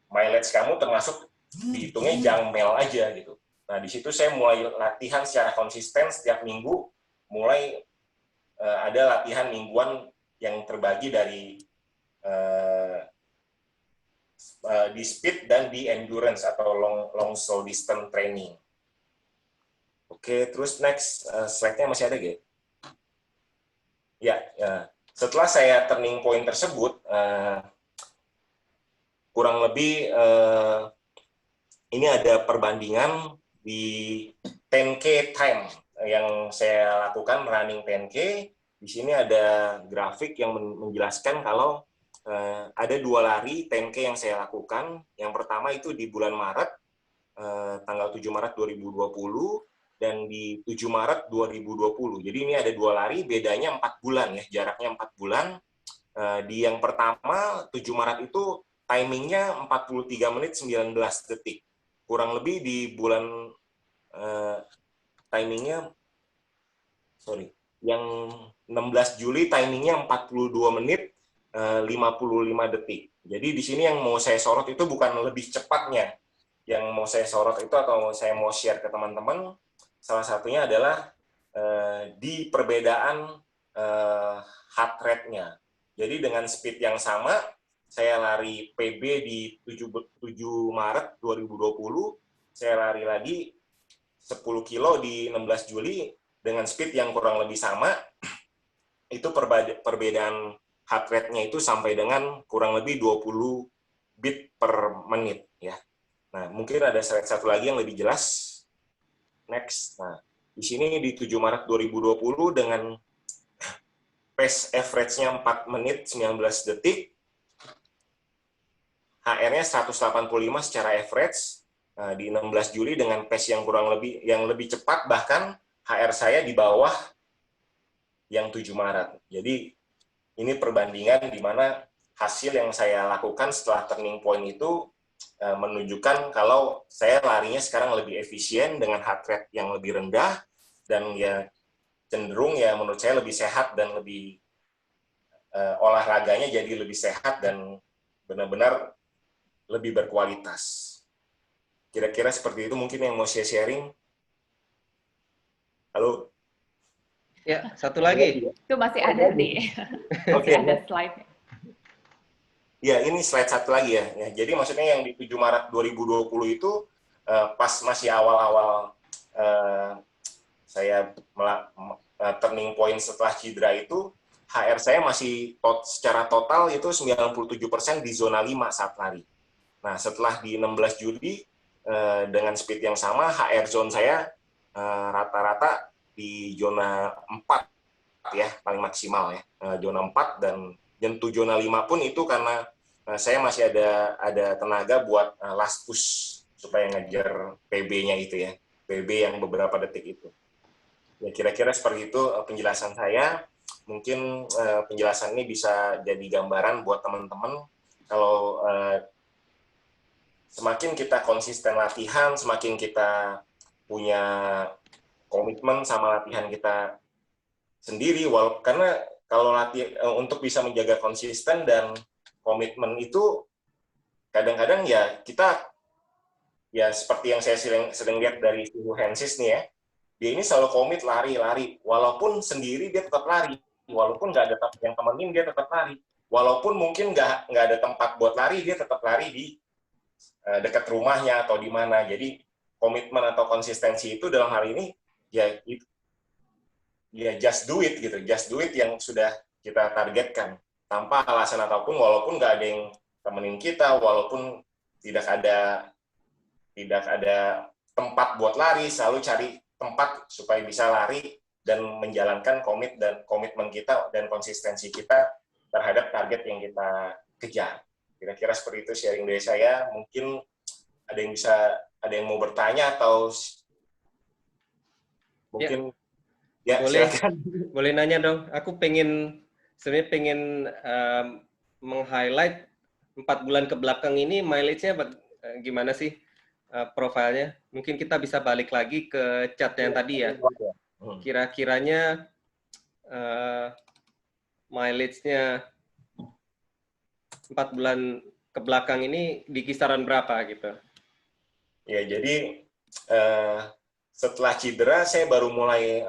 mileage kamu termasuk dihitungnya jangmel aja gitu. Nah, di situ saya mulai latihan secara konsisten setiap minggu, mulai ada latihan mingguan yang terbagi dari di speed dan di endurance atau long slow distance training. Oke, terus next slide-nya masih ada, Ge? Ya, setelah saya turning point tersebut, kurang lebih ini ada perbandingan di 10K time yang saya lakukan running 10K. Di sini ada grafik yang menjelaskan kalau ada 2 lari 10K yang saya lakukan. Yang pertama itu di bulan Maret, tanggal 7 Maret 2020, dan di 7 Maret 2020. Jadi ini ada 2 lari, bedanya 4 bulan ya, jaraknya 4 bulan. Di yang pertama, 7 Maret itu timingnya 43 menit 19 detik. Kurang lebih di bulan timingnya, yang 16 Juli timingnya 42 menit 55 detik. Jadi di sini yang mau saya sorot itu bukan lebih cepatnya. Yang mau saya sorot itu atau saya mau share ke teman-teman, salah satunya adalah di perbedaan heart rate-nya. Jadi dengan speed yang sama, saya lari PB di 7 Maret 2020, saya lari lagi 10 kilo di 16 Juli dengan speed yang kurang lebih sama. Itu perbedaan heart rate-nya itu sampai dengan kurang lebih 20 beat per menit ya. Nah, mungkin ada slide satu lagi yang lebih jelas. Next. Nah, di sini di 7 Maret 2020 dengan pace average-nya 4 menit 19 detik, HR-nya 185 secara average. Nah, di 16 Juli dengan pace yang kurang lebih cepat, bahkan HR saya di bawah yang 7 Maret. Jadi ini perbandingan di mana hasil yang saya lakukan setelah turning point itu menunjukkan kalau saya larinya sekarang lebih efisien dengan heart rate yang lebih rendah, dan ya cenderung ya menurut saya lebih sehat dan lebih olahraganya jadi lebih sehat dan benar-benar lebih berkualitas. Kira-kira seperti itu mungkin yang mau saya sharing. Halo? Ya, satu lagi. Itu masih ada nih. Oke. Masih ada slide. Ya, ini slide satu lagi ya. Jadi maksudnya yang di 7 Maret 2020 itu pas masih awal-awal saya turning point setelah cedera itu, HR saya masih secara total itu 97% di zona 5 saat lari. Nah, setelah di 16 Juli dengan speed yang sama, HR zone saya rata-rata di zona 4 ya, paling maksimal ya. Zona 4 dan nyentuh zona 5 pun itu karena saya masih ada tenaga buat last push supaya ngejar PB-nya itu ya. PB yang beberapa detik itu. Ya, kira-kira seperti itu penjelasan saya. Mungkin penjelasan ini bisa jadi gambaran buat teman-teman kalau semakin kita konsisten latihan, semakin kita punya komitmen sama latihan kita sendiri, karena kalau untuk bisa menjaga konsisten dan komitmen itu kadang-kadang ya kita, ya seperti yang saya sering lihat dari Suhu Hensis nih ya, dia ini selalu komit lari-lari, walaupun sendiri dia tetap lari, walaupun nggak ada yang temenin dia tetap lari, walaupun mungkin nggak ada tempat buat lari, dia tetap lari di dekat rumahnya atau di mana. Jadi komitmen atau konsistensi itu dalam hal ini ya just do it gitu, just do it yang sudah kita targetkan tanpa alasan apapun, walaupun nggak ada yang temenin kita, walaupun tidak ada tempat buat lari, selalu cari tempat supaya bisa lari dan menjalankan komitmen kita dan konsistensi kita terhadap target yang kita kejar. Kira-kira seperti itu sharing dari saya. Mungkin ada yang mau bertanya atau mungkin ya boleh, silakan. Boleh nanya dong. Aku sebenarnya pengen meng-highlight 4 bulan ke belakang ini mileage-nya gimana sih profilnya? Mungkin kita bisa balik lagi ke chat yang tadi ya. Kira-kiranya mileage-nya 4 bulan ke belakang ini di kisaran berapa gitu? Ya, jadi setelah cedera saya baru mulai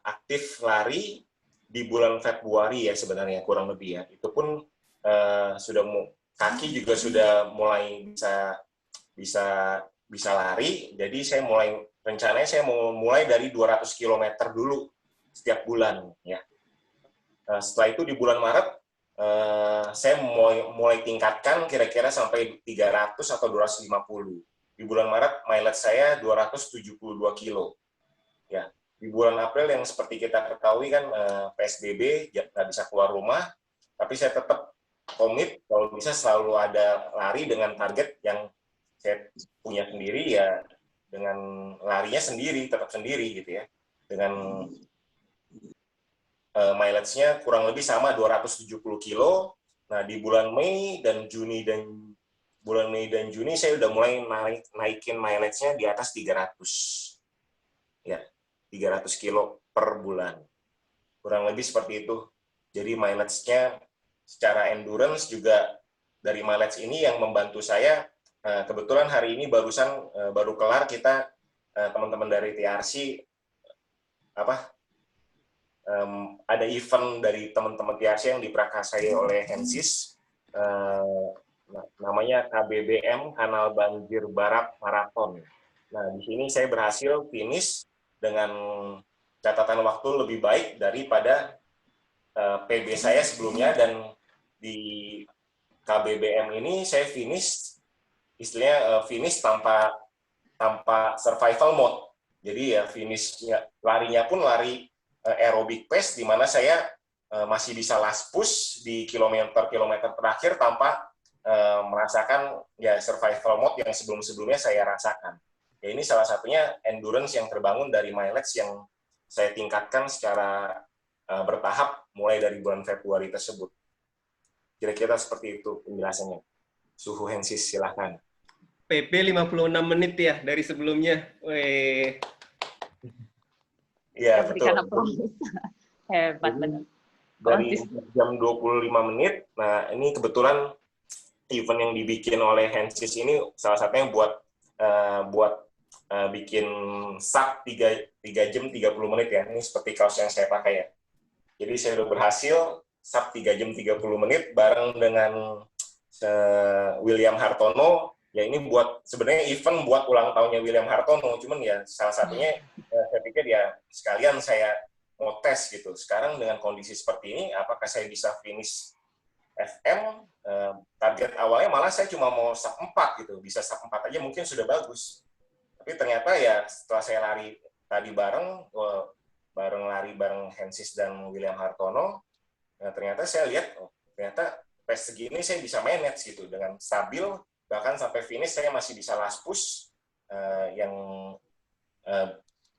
aktif lari di bulan Februari ya sebenarnya, kurang lebih ya. Itu pun kaki juga sudah mulai bisa lari. Jadi rencananya saya mau mulai dari 200 km dulu setiap bulan ya. Setelah itu di bulan Maret saya mulai tingkatkan kira-kira sampai 300 atau 250. Di bulan Maret mileage saya 272 kilo. Ya, di bulan April yang seperti kita ketahui kan PSBB, nggak bisa keluar rumah, tapi saya tetap komit kalau bisa selalu ada lari dengan target yang saya punya sendiri ya, dengan larinya sendiri, tetap sendiri gitu ya. Dengan mileage-nya kurang lebih sama 270 kilo. Nah, di bulan Mei dan Juni saya udah mulai naikin mileage-nya di atas 300. Ya, 300 kilo per bulan. Kurang lebih seperti itu. Jadi mileage-nya secara endurance juga dari mileage ini yang membantu saya. Kebetulan hari ini baru kelar kita teman-teman dari TRC ada event dari teman-teman TRC yang diprakasai oleh Hensis, namanya KBBM Kanal Banjir Barat Marathon. Nah, di sini saya berhasil finish dengan catatan waktu lebih baik daripada PB saya sebelumnya, dan di KBBM ini saya finish istilahnya finish tanpa survival mode. Jadi ya finishnya larinya pun lari aerobic pace, di mana saya masih bisa last push di kilometer terakhir tanpa merasakan ya survival mode yang sebelumnya saya rasakan. Ya, ini salah satunya endurance yang terbangun dari mileage yang saya tingkatkan secara bertahap mulai dari bulan Februari tersebut. Kira-kira seperti itu penjelasannya. Suhu Hensis, silahkan. PB 56 menit ya dari sebelumnya. Weh. Iya, betul. Hebat benar. Dari jam 25 menit, nah ini kebetulan event yang dibikin oleh Hensis ini salah satunya buat bikin sub 3 jam 30 menit ya. Ini seperti kaos yang saya pakai ya. Jadi saya udah berhasil sub 3 jam 30 menit bareng dengan William Hartono. Ya ini sebenarnya event buat ulang tahunnya William Hartono, cuman ya salah satunya saya pikir ya sekalian saya mau tes gitu. Sekarang dengan kondisi seperti ini, apakah saya bisa finish FM? Target awalnya malah saya cuma mau sub 4 gitu, bisa sub 4 aja mungkin sudah bagus. Tapi ternyata ya setelah saya lari tadi bareng Hensis dan William Hartono, ternyata saya lihat ternyata pace segini saya bisa manage gitu dengan stabil. Bahkan sampai finish saya masih bisa last push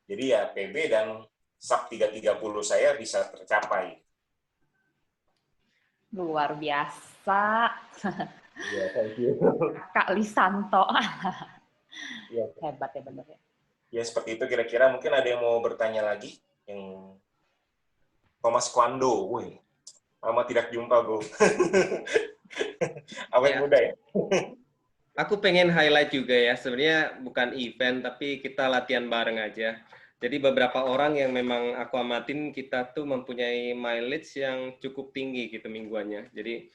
jadi ya PB dan sub 330 saya bisa tercapai. Luar biasa. Ya, thank you. Kak Lisanto. Ya. Hebat ya benar ya. Ya seperti itu kira-kira. Mungkin ada yang mau bertanya lagi? Yang Thomas Kwando, lama tidak jumpa, Bro. Awet muda ya. Aku pengen highlight juga ya, sebenarnya bukan event, tapi kita latihan bareng aja. Jadi beberapa orang yang memang aku amatin, kita tuh mempunyai mileage yang cukup tinggi gitu mingguannya. Jadi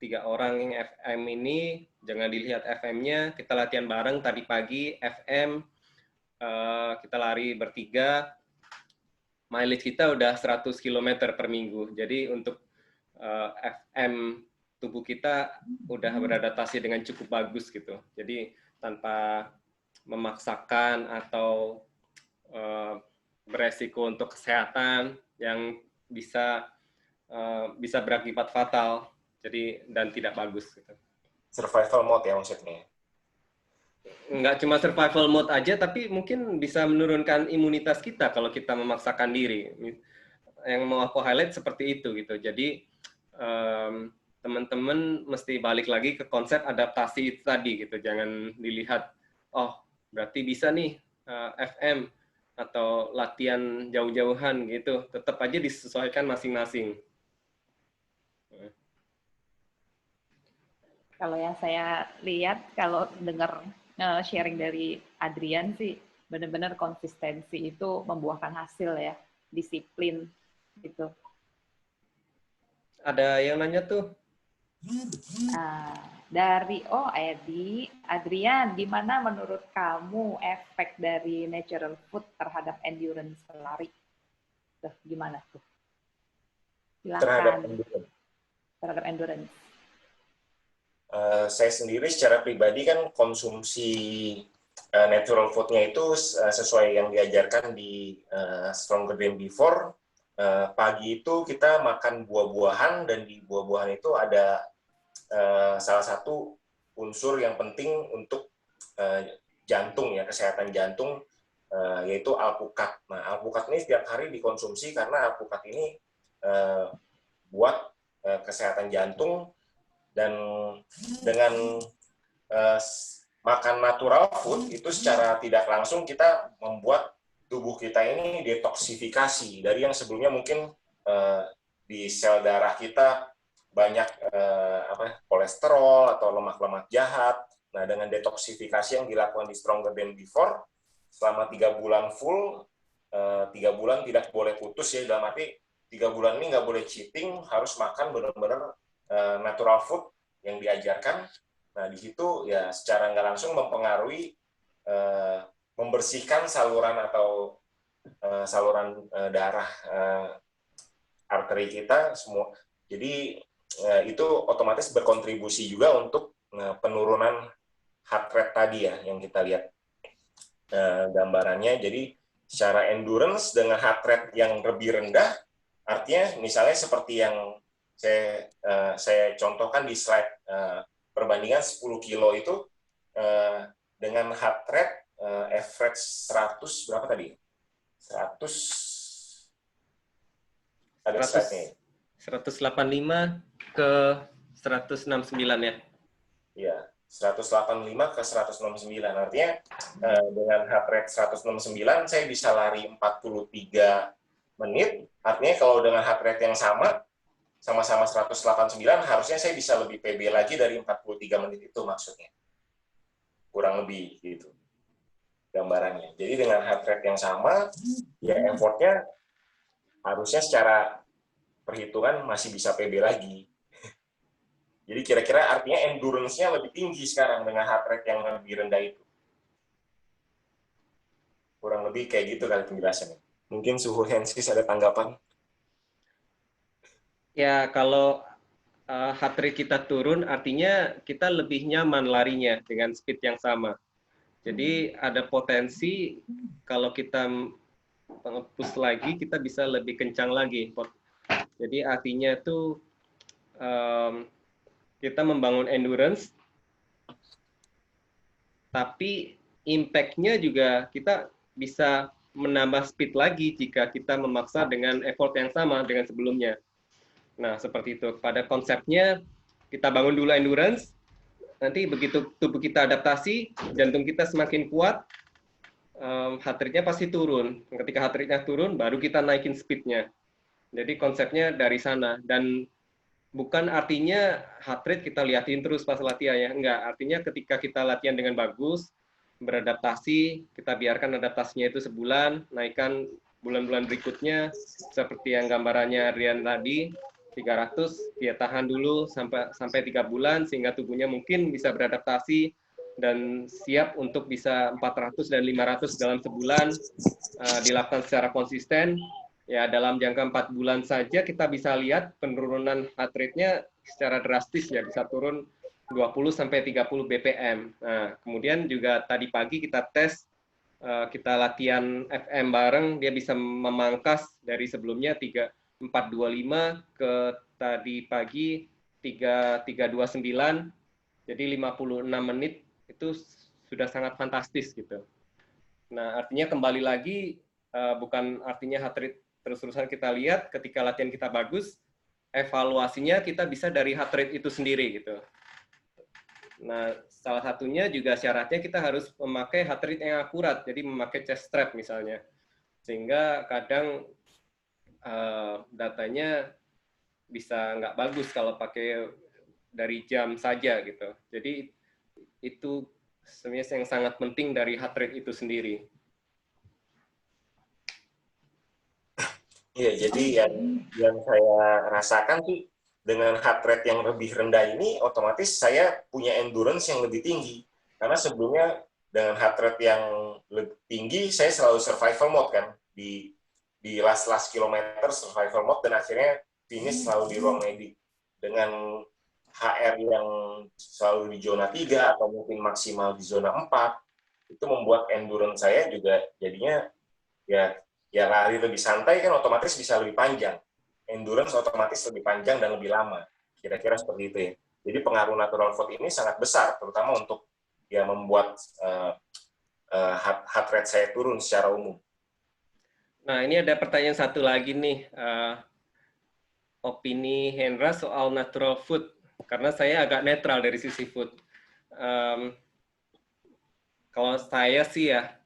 3 orang yang FM ini, jangan dilihat FM-nya, kita latihan bareng tadi pagi, FM, kita lari bertiga, mileage kita udah 100 km per minggu. Jadi untuk FM tubuh kita udah beradaptasi dengan cukup bagus gitu. Jadi tanpa memaksakan atau beresiko untuk kesehatan yang bisa berakibat fatal. Jadi dan tidak bagus gitu. Survival mode ya maksudnya. Nggak cuma survival mode aja, tapi mungkin bisa menurunkan imunitas kita kalau kita memaksakan diri. Yang mau aku highlight seperti itu gitu. Jadi teman-teman mesti balik lagi ke konsep adaptasi itu tadi gitu. Jangan dilihat, oh berarti bisa nih FM atau latihan jauh-jauhan gitu. Tetap aja disesuaikan masing-masing. Kalau yang saya lihat, kalau dengar sharing dari Adrian sih, benar-benar konsistensi itu membuahkan hasil ya, disiplin gitu. Ada yang nanya tuh. Dari Adrian, gimana menurut kamu efek dari natural food terhadap endurance lari? Tuh, gimana tuh? Silakan. Terhadap endurance. Saya sendiri secara pribadi kan konsumsi natural food-nya itu sesuai yang diajarkan di Stronger Than Before. Pagi itu kita makan buah-buahan, dan di buah-buahan itu ada salah satu unsur yang penting untuk jantung ya, kesehatan jantung, yaitu alpukat. Nah, alpukat ini setiap hari dikonsumsi karena alpukat ini buat kesehatan jantung, dan dengan makan natural food itu secara tidak langsung kita membuat tubuh kita ini detoksifikasi dari yang sebelumnya mungkin di sel darah kita banyak kolesterol atau lemak-lemak jahat. Nah, dengan detoksifikasi yang dilakukan di Stronger Than Before selama 3 bulan full, 3 bulan tidak boleh putus ya, dalam arti 3 bulan ini nggak boleh cheating, harus makan benar-benar natural food yang diajarkan. Nah, di situ ya secara nggak langsung mempengaruhi membersihkan saluran atau saluran darah arteri kita semua. Jadi itu otomatis berkontribusi juga untuk penurunan heart rate tadi ya yang kita lihat gambarannya. Jadi secara endurance dengan heart rate yang lebih rendah, artinya misalnya seperti yang saya contohkan di slide perbandingan 10 kilo itu dengan heart rate average 100 berapa tadi? 100 ada slide-nya. 185 ke 169 ya. Iya, 185 ke 169. Artinya dengan heart rate 169 saya bisa lari 43 menit. Artinya kalau dengan heart rate yang sama-sama 189, harusnya saya bisa lebih PB lagi dari 43 menit itu maksudnya. Kurang lebih gitu gambarannya. Jadi dengan heart rate yang sama, ya effortnya harusnya secara perhitungan masih bisa PB lagi. Jadi kira-kira artinya endurance-nya lebih tinggi sekarang dengan heart rate yang lebih rendah itu. Kurang lebih kayak gitu kali penjelasannya. Mungkin Suhu Hensis ada tanggapan? Ya, kalau heart rate kita turun, artinya kita lebih nyaman larinya dengan speed yang sama. Jadi ada potensi kalau kita push lagi, kita bisa lebih kencang lagi. Jadi artinya itu kita membangun endurance, tapi impact-nya juga kita bisa menambah speed lagi jika kita memaksa dengan effort yang sama dengan sebelumnya. Nah, seperti itu. Pada konsepnya, kita bangun dulu endurance, nanti begitu tubuh kita adaptasi, jantung kita semakin kuat, heart rate-nya pasti turun. Ketika heart rate-nya turun, baru kita naikin speed-nya. Jadi konsepnya dari sana. Dan bukan artinya heart rate kita liatin terus pas latihan ya, enggak. Artinya ketika kita latihan dengan bagus, beradaptasi, kita biarkan adaptasinya itu sebulan, naikkan bulan-bulan berikutnya, seperti yang gambarannya Rian tadi, 300, dia tahan dulu sampai 3 bulan, sehingga tubuhnya mungkin bisa beradaptasi, dan siap untuk bisa 400 dan 500 dalam sebulan, dilakukan secara konsisten. Ya, dalam jangka 4 bulan saja kita bisa lihat penurunan heart rate-nya secara drastis ya, bisa turun 20-30 BPM. Nah, kemudian juga tadi pagi kita tes, kita latihan FM bareng, dia bisa memangkas dari sebelumnya 425 ke tadi pagi 329, jadi 56 menit, itu sudah sangat fantastis gitu. Nah, artinya kembali lagi, bukan artinya heart rate terus-terusan kita lihat, ketika latihan kita bagus, evaluasinya kita bisa dari heart rate itu sendiri gitu. Nah, salah satunya juga syaratnya kita harus memakai heart rate yang akurat, jadi memakai chest strap misalnya. Sehingga kadang datanya bisa nggak bagus kalau pakai dari jam saja gitu. Jadi itu sebenarnya yang sangat penting dari heart rate itu sendiri. Iya, jadi yang saya rasakan sih dengan heart rate yang lebih rendah ini, otomatis saya punya endurance yang lebih tinggi. Karena sebelumnya dengan heart rate yang lebih tinggi, saya selalu survival mode kan, di last kilometer survival mode, dan akhirnya finish selalu di ruang medik. Dengan HR yang selalu di zona 3 atau mungkin maksimal di zona 4, itu membuat endurance saya juga jadinya ya lari lebih santai kan otomatis bisa lebih panjang. Endurance otomatis lebih panjang dan lebih lama. Kira-kira seperti itu ya. Jadi pengaruh natural food ini sangat besar, terutama untuk ya membuat heart rate saya turun secara umum. Nah, ini ada pertanyaan satu lagi nih. Opini Hendra soal natural food. Karena saya agak netral dari sisi food. Kalau saya sih ya,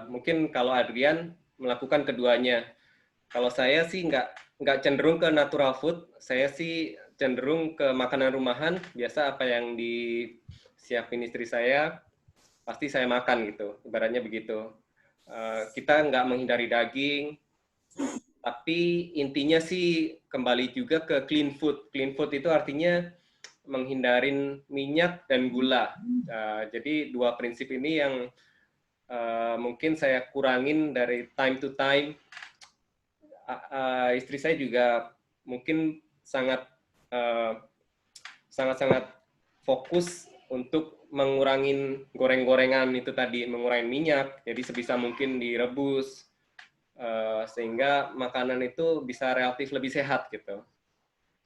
mungkin kalau Adrian melakukan keduanya. Kalau saya sih nggak cenderung ke natural food, saya sih cenderung ke makanan rumahan. Biasa apa yang disiapin istri saya, pasti saya makan gitu, ibaratnya begitu. Kita nggak menghindari daging, tapi intinya sih kembali juga ke clean food. Clean food itu artinya menghindarin minyak dan gula. Jadi dua prinsip ini yang mungkin saya kurangin dari time to time. Istri saya juga mungkin sangat fokus untuk mengurangin goreng-gorengan itu tadi, mengurangi minyak, jadi sebisa mungkin direbus, sehingga makanan itu bisa relatif lebih sehat gitu.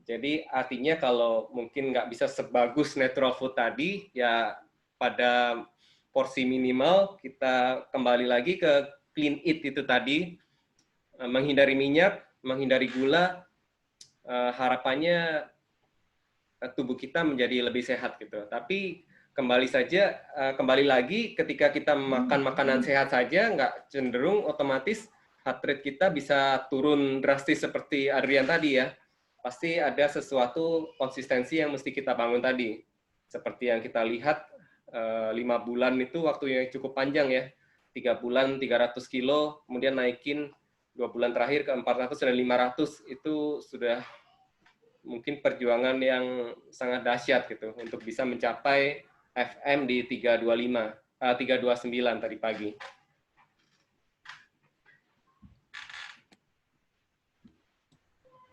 Jadi artinya kalau mungkin nggak bisa sebagus natural food tadi, ya pada porsi minimal kita kembali lagi ke clean eat itu tadi, menghindari minyak, menghindari gula, harapannya tubuh kita menjadi lebih sehat gitu. Tapi kembali lagi ketika kita makan makanan sehat saja, nggak cenderung otomatis heart rate kita bisa turun drastis seperti Adrian tadi ya. Pasti ada sesuatu konsistensi yang mesti kita bangun tadi. Seperti yang kita lihat, 5 bulan itu waktu yang cukup panjang ya. 3 bulan 300 kilo, kemudian naikin 2 bulan terakhir ke 400 dan 500, itu sudah mungkin perjuangan yang sangat dahsyat gitu untuk bisa mencapai FM di 329 tadi pagi.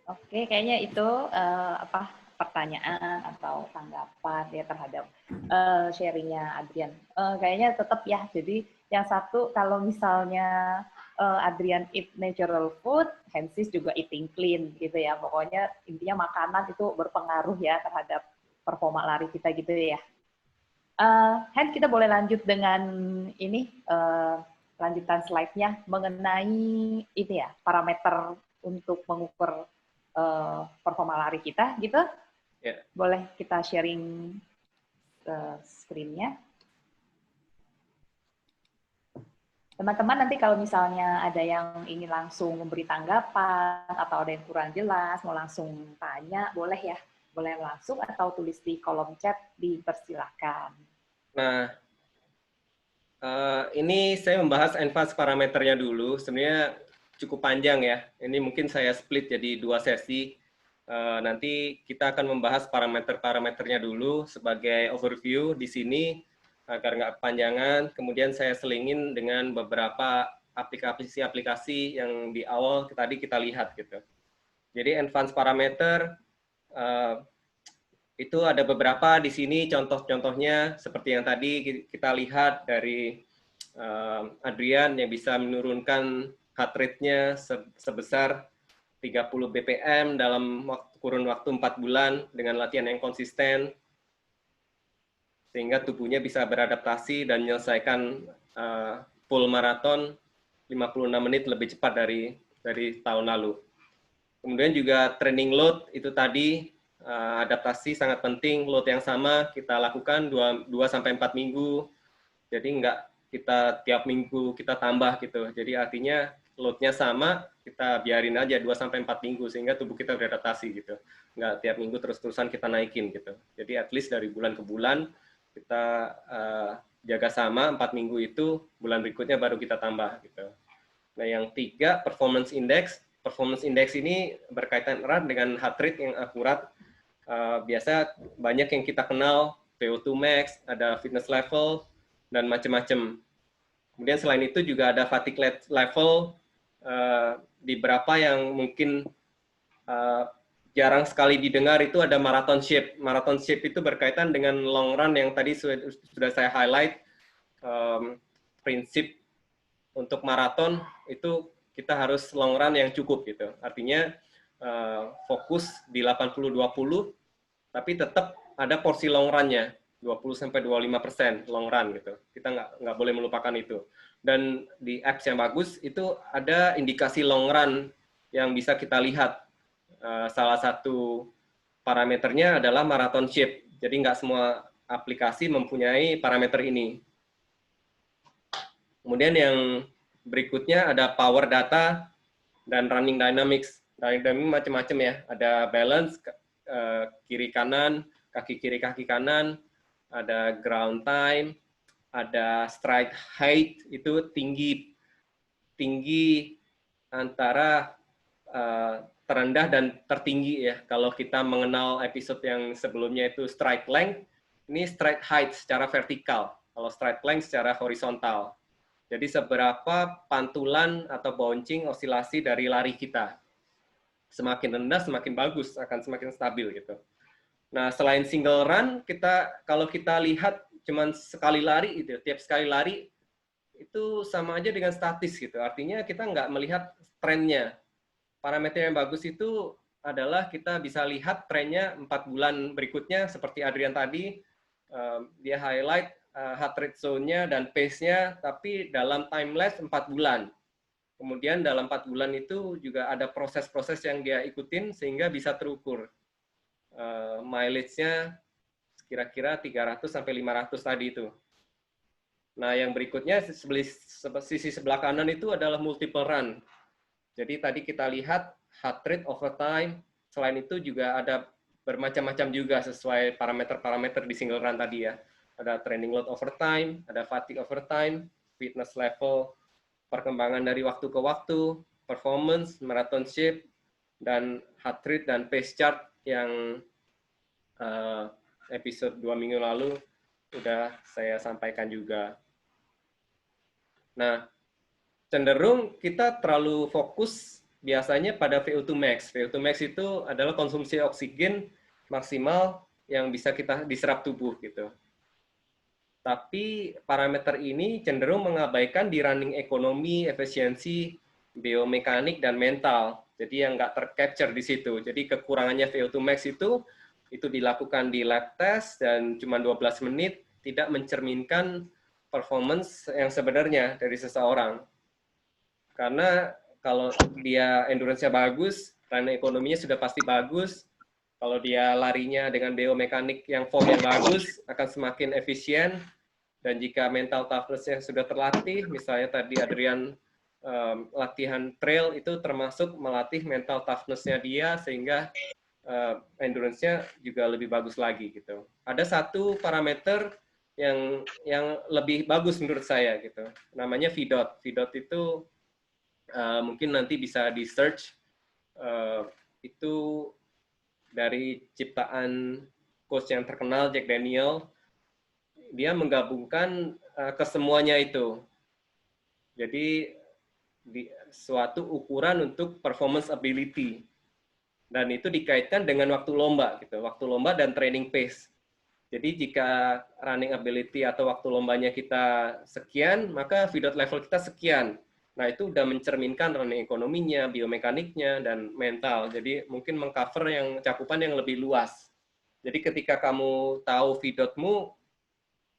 Oke, kayaknya itu pertanyaan atau tanggapan ya terhadap sharingnya Adrian. Kayaknya tetap ya. Jadi yang satu kalau misalnya Adrian eat natural food, Hensis juga eating clean gitu ya. Pokoknya intinya makanan itu berpengaruh ya terhadap performa lari kita gitu ya. Hen, kita boleh lanjut dengan ini lanjutan slide-nya mengenai ini ya parameter untuk mengukur performa lari kita gitu. Yeah. Boleh kita sharing screen-nya. Teman-teman nanti kalau misalnya ada yang ingin langsung memberi tanggapan atau ada yang kurang jelas, mau langsung tanya, boleh ya. Boleh langsung atau tulis di kolom chat, dipersilahkan. Nah, ini saya membahas advanced parameternya dulu. Sebenarnya cukup panjang ya. Ini mungkin saya split jadi 2 sesi. Nanti kita akan membahas parameter-parameternya dulu sebagai overview di sini agar nggak kepanjangan. Kemudian saya selingin dengan beberapa aplikasi-aplikasi yang di awal tadi kita lihat gitu. Jadi advanced parameter itu ada beberapa di sini contoh-contohnya seperti yang tadi kita lihat dari Adrian yang bisa menurunkan heart rate-nya sebesar 30 BPM dalam kurun waktu 4 bulan dengan latihan yang konsisten sehingga tubuhnya bisa beradaptasi dan menyelesaikan full maraton 56 menit lebih cepat dari tahun lalu. Kemudian juga training load itu tadi adaptasi sangat penting, load yang sama kita lakukan 2-4 minggu, jadi enggak kita tiap minggu kita tambah gitu, jadi artinya load-nya sama, kita biarin aja 2-4 minggu sehingga tubuh kita beradaptasi gitu, enggak tiap minggu terus-terusan kita naikin gitu, jadi at least dari bulan ke bulan kita jaga sama 4 minggu itu, bulan berikutnya baru kita tambah gitu. Nah yang 3, performance index. Performance index ini berkaitan erat dengan heart rate yang akurat. Biasa banyak yang kita kenal, VO2 max, ada fitness level, dan macam-macam. Kemudian selain itu juga ada fatigue level, di beberapa yang mungkin jarang sekali didengar itu ada marathon shape. Marathon shape itu berkaitan dengan long run yang tadi sudah saya highlight. Prinsip untuk maraton itu kita harus long run yang cukup gitu. Artinya fokus di 80-20, tapi tetap ada porsi long run-nya 20-25% long run gitu. Kita nggak boleh melupakan itu. Dan di apps yang bagus itu ada indikasi long run yang bisa kita lihat. Salah satu parameternya adalah marathon shape. Jadi nggak semua aplikasi mempunyai parameter ini. Kemudian yang berikutnya ada power data dan running dynamics. Running dynamics macam-macam ya. Ada balance, kiri kanan, kaki kiri kaki kanan, ada ground time, ada stride height, itu tinggi antara terendah dan tertinggi ya. Kalau kita mengenal episode yang sebelumnya itu stride length, ini stride height secara vertikal, kalau stride length secara horizontal. Jadi seberapa pantulan atau bouncing osilasi dari lari kita. Semakin rendah semakin bagus, akan semakin stabil gitu. Nah, selain single run, kalau kita lihat cuman sekali lari itu, tiap sekali lari itu sama aja dengan statis gitu. Artinya kita nggak melihat trennya. Parameter yang bagus itu adalah kita bisa lihat trennya 4 bulan berikutnya seperti Adrian tadi, dia highlight heart rate zone-nya dan pace-nya, tapi dalam time lapse 4 bulan. Kemudian dalam 4 bulan itu juga ada proses-proses yang dia ikutin sehingga bisa terukur. Mileage-nya kira-kira 300-500 tadi itu. Nah, yang berikutnya sisi sebelah kanan itu adalah multiple run. Jadi tadi kita lihat heart rate over time, selain itu juga ada bermacam-macam juga sesuai parameter-parameter di single run tadi ya. Ada training load over time, ada fatigue over time, fitness level, perkembangan dari waktu ke waktu, performance, marathon shape, dan heart rate dan pace chart yang episode 2 minggu lalu sudah saya sampaikan juga. Nah, cenderung kita terlalu fokus biasanya pada VO2 max. VO2 max itu adalah konsumsi oksigen maksimal yang bisa kita diserap tubuh gitu. Tapi parameter ini cenderung mengabaikan di running ekonomi, efisiensi, biomekanik, dan mental. Jadi yang nggak tercapture di situ. Jadi kekurangannya VO2 max itu dilakukan di lab test dan cuma 12 menit, tidak mencerminkan performance yang sebenarnya dari seseorang. Karena kalau dia endurance-nya bagus, running ekonominya sudah pasti bagus. Kalau dia larinya dengan biomekanik yang form yang bagus, akan semakin efisien. Dan jika mental toughness-nya sudah terlatih, misalnya tadi Adrian latihan trail itu termasuk melatih mental toughness-nya dia sehingga endurance-nya juga lebih bagus lagi gitu. Ada satu parameter yang lebih bagus menurut saya gitu. Namanya VDOT. VDOT itu mungkin nanti bisa di search, itu dari ciptaan coach yang terkenal Jack Daniel. Dia menggabungkan kesemuanya itu. Jadi suatu ukuran untuk performance ability. Dan itu dikaitkan dengan waktu lomba gitu. Waktu lomba dan training pace. Jadi jika running ability atau waktu lombanya kita sekian, maka VDOT level kita sekian. Nah, itu udah mencerminkan running ekonominya, biomekaniknya, dan mental. Jadi mungkin mengcover yang cakupan yang lebih luas. Jadi ketika kamu tahu VDOT-mu,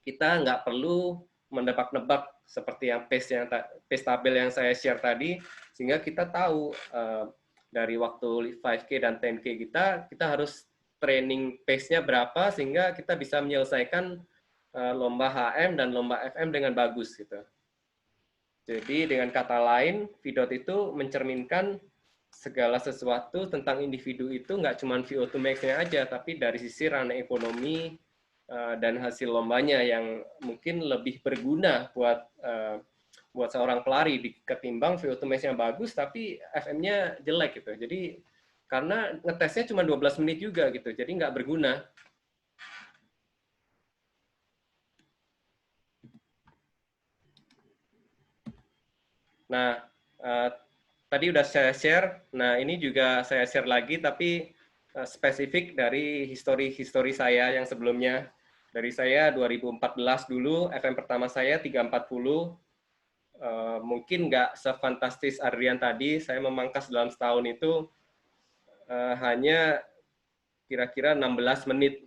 kita nggak perlu menebak-nebak seperti yang pace tabel yang saya share tadi, sehingga kita tahu dari waktu 5K dan 10K kita harus training pace-nya berapa sehingga kita bisa menyelesaikan lomba HM dan lomba FM dengan bagus gitu. Jadi dengan kata lain, VDOT itu mencerminkan segala sesuatu tentang individu itu nggak cuma VO2 max-nya aja, tapi dari sisi ranah ekonomi dan hasil lombanya yang mungkin lebih berguna buat seorang pelari ketimbang VO2 max-nya bagus tapi FM-nya jelek gitu. Jadi karena ngetesnya cuma 12 menit juga gitu, jadi nggak berguna. Nah, tadi udah saya share. Nah, ini juga saya share lagi, tapi spesifik dari histori saya yang sebelumnya. Dari saya 2014 dulu, FM pertama saya 340. Mungkin nggak sefantastis Adrian tadi, saya memangkas dalam setahun itu hanya kira-kira 16 menit.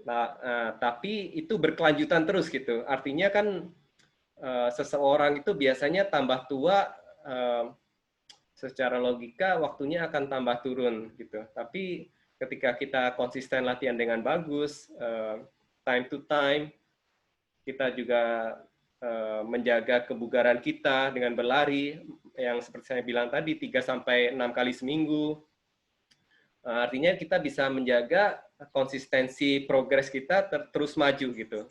Nah, tapi itu berkelanjutan terus gitu. Artinya kan seseorang itu biasanya tambah tua, secara logika waktunya akan tambah turun gitu. Tapi ketika kita konsisten latihan dengan bagus, time to time, kita juga menjaga kebugaran kita dengan berlari, yang seperti saya bilang tadi 3-6 kali seminggu. Artinya kita bisa menjaga konsistensi progres kita terus maju gitu.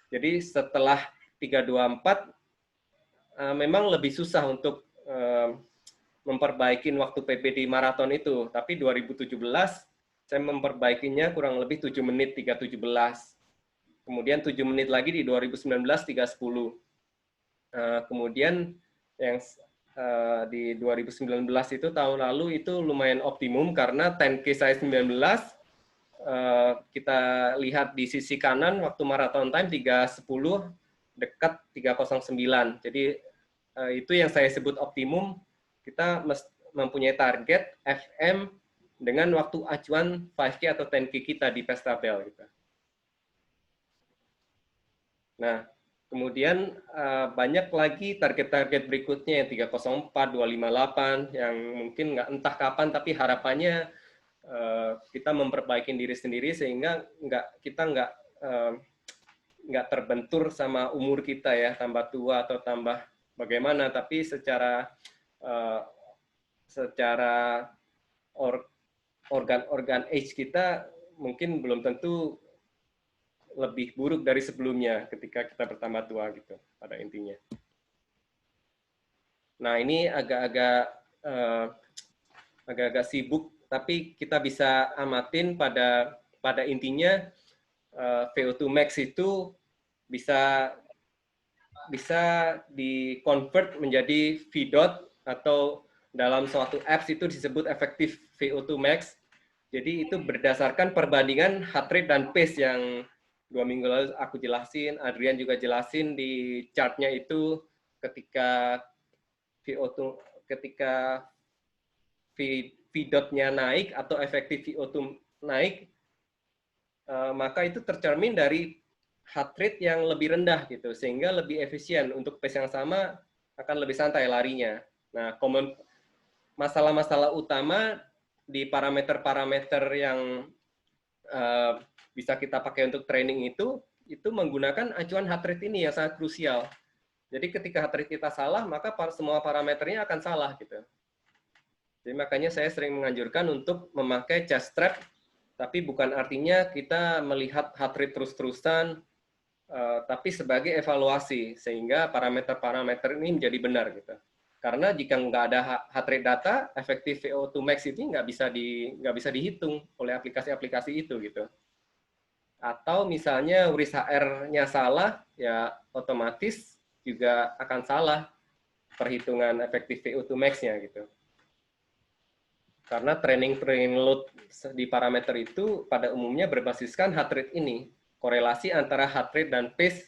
Jadi setelah 324 memang lebih susah untuk memperbaiki waktu PB di maraton itu, tapi 2017 saya memperbaikinya kurang lebih 7 menit 3:17. Kemudian 7 menit lagi di 2019 3:10. Kemudian yang di 2019 itu tahun lalu itu lumayan optimum karena 10K saya 19. Kita lihat di sisi kanan waktu marathon time 3:10 dekat 3:09. Jadi itu yang saya sebut optimum. Kita mempunyai target FM dengan waktu acuan 5K atau 10K kita di pace tabel gitu. Nah, kemudian banyak lagi target-target berikutnya yang 3:04, 2:58 yang mungkin nggak entah kapan tapi harapannya kita memperbaiki diri sendiri sehingga kita nggak terbentur sama umur kita ya, tambah tua atau tambah bagaimana, tapi secara organ age kita mungkin belum tentu lebih buruk dari sebelumnya ketika kita bertambah tua gitu pada intinya. Nah, ini agak-agak sibuk, tapi kita bisa amatin pada intinya VO2 max itu bisa di-convert menjadi VDOT atau dalam suatu apps itu disebut effective VO2 max. Jadi itu berdasarkan perbandingan heart rate dan pace yang 2 minggu lalu aku jelasin, Adrian juga jelasin di chartnya itu ketika VDOT-nya naik atau efektif VO2 naik, maka itu tercermin dari heart rate yang lebih rendah gitu, sehingga lebih efisien untuk pace yang sama akan lebih santai larinya. Nah, masalah-masalah utama di parameter-parameter yang bisa kita pakai untuk training itu menggunakan acuan heart rate ini yang sangat krusial. Jadi ketika heart rate kita salah, maka semua parameternya akan salah gitu. Jadi makanya saya sering menganjurkan untuk memakai chest strap, tapi bukan artinya kita melihat heart rate terus-terusan, tapi sebagai evaluasi, sehingga parameter-parameter ini menjadi benar gitu. Karena jika nggak ada heart rate data, efektif VO2 max ini nggak bisa dihitung oleh aplikasi-aplikasi itu gitu. Atau misalnya URIS HR-nya salah, ya otomatis juga akan salah perhitungan efektif VO2 max-nya gitu. Karena training load di parameter itu pada umumnya berbasiskan heart rate ini. Korelasi antara heart rate dan pace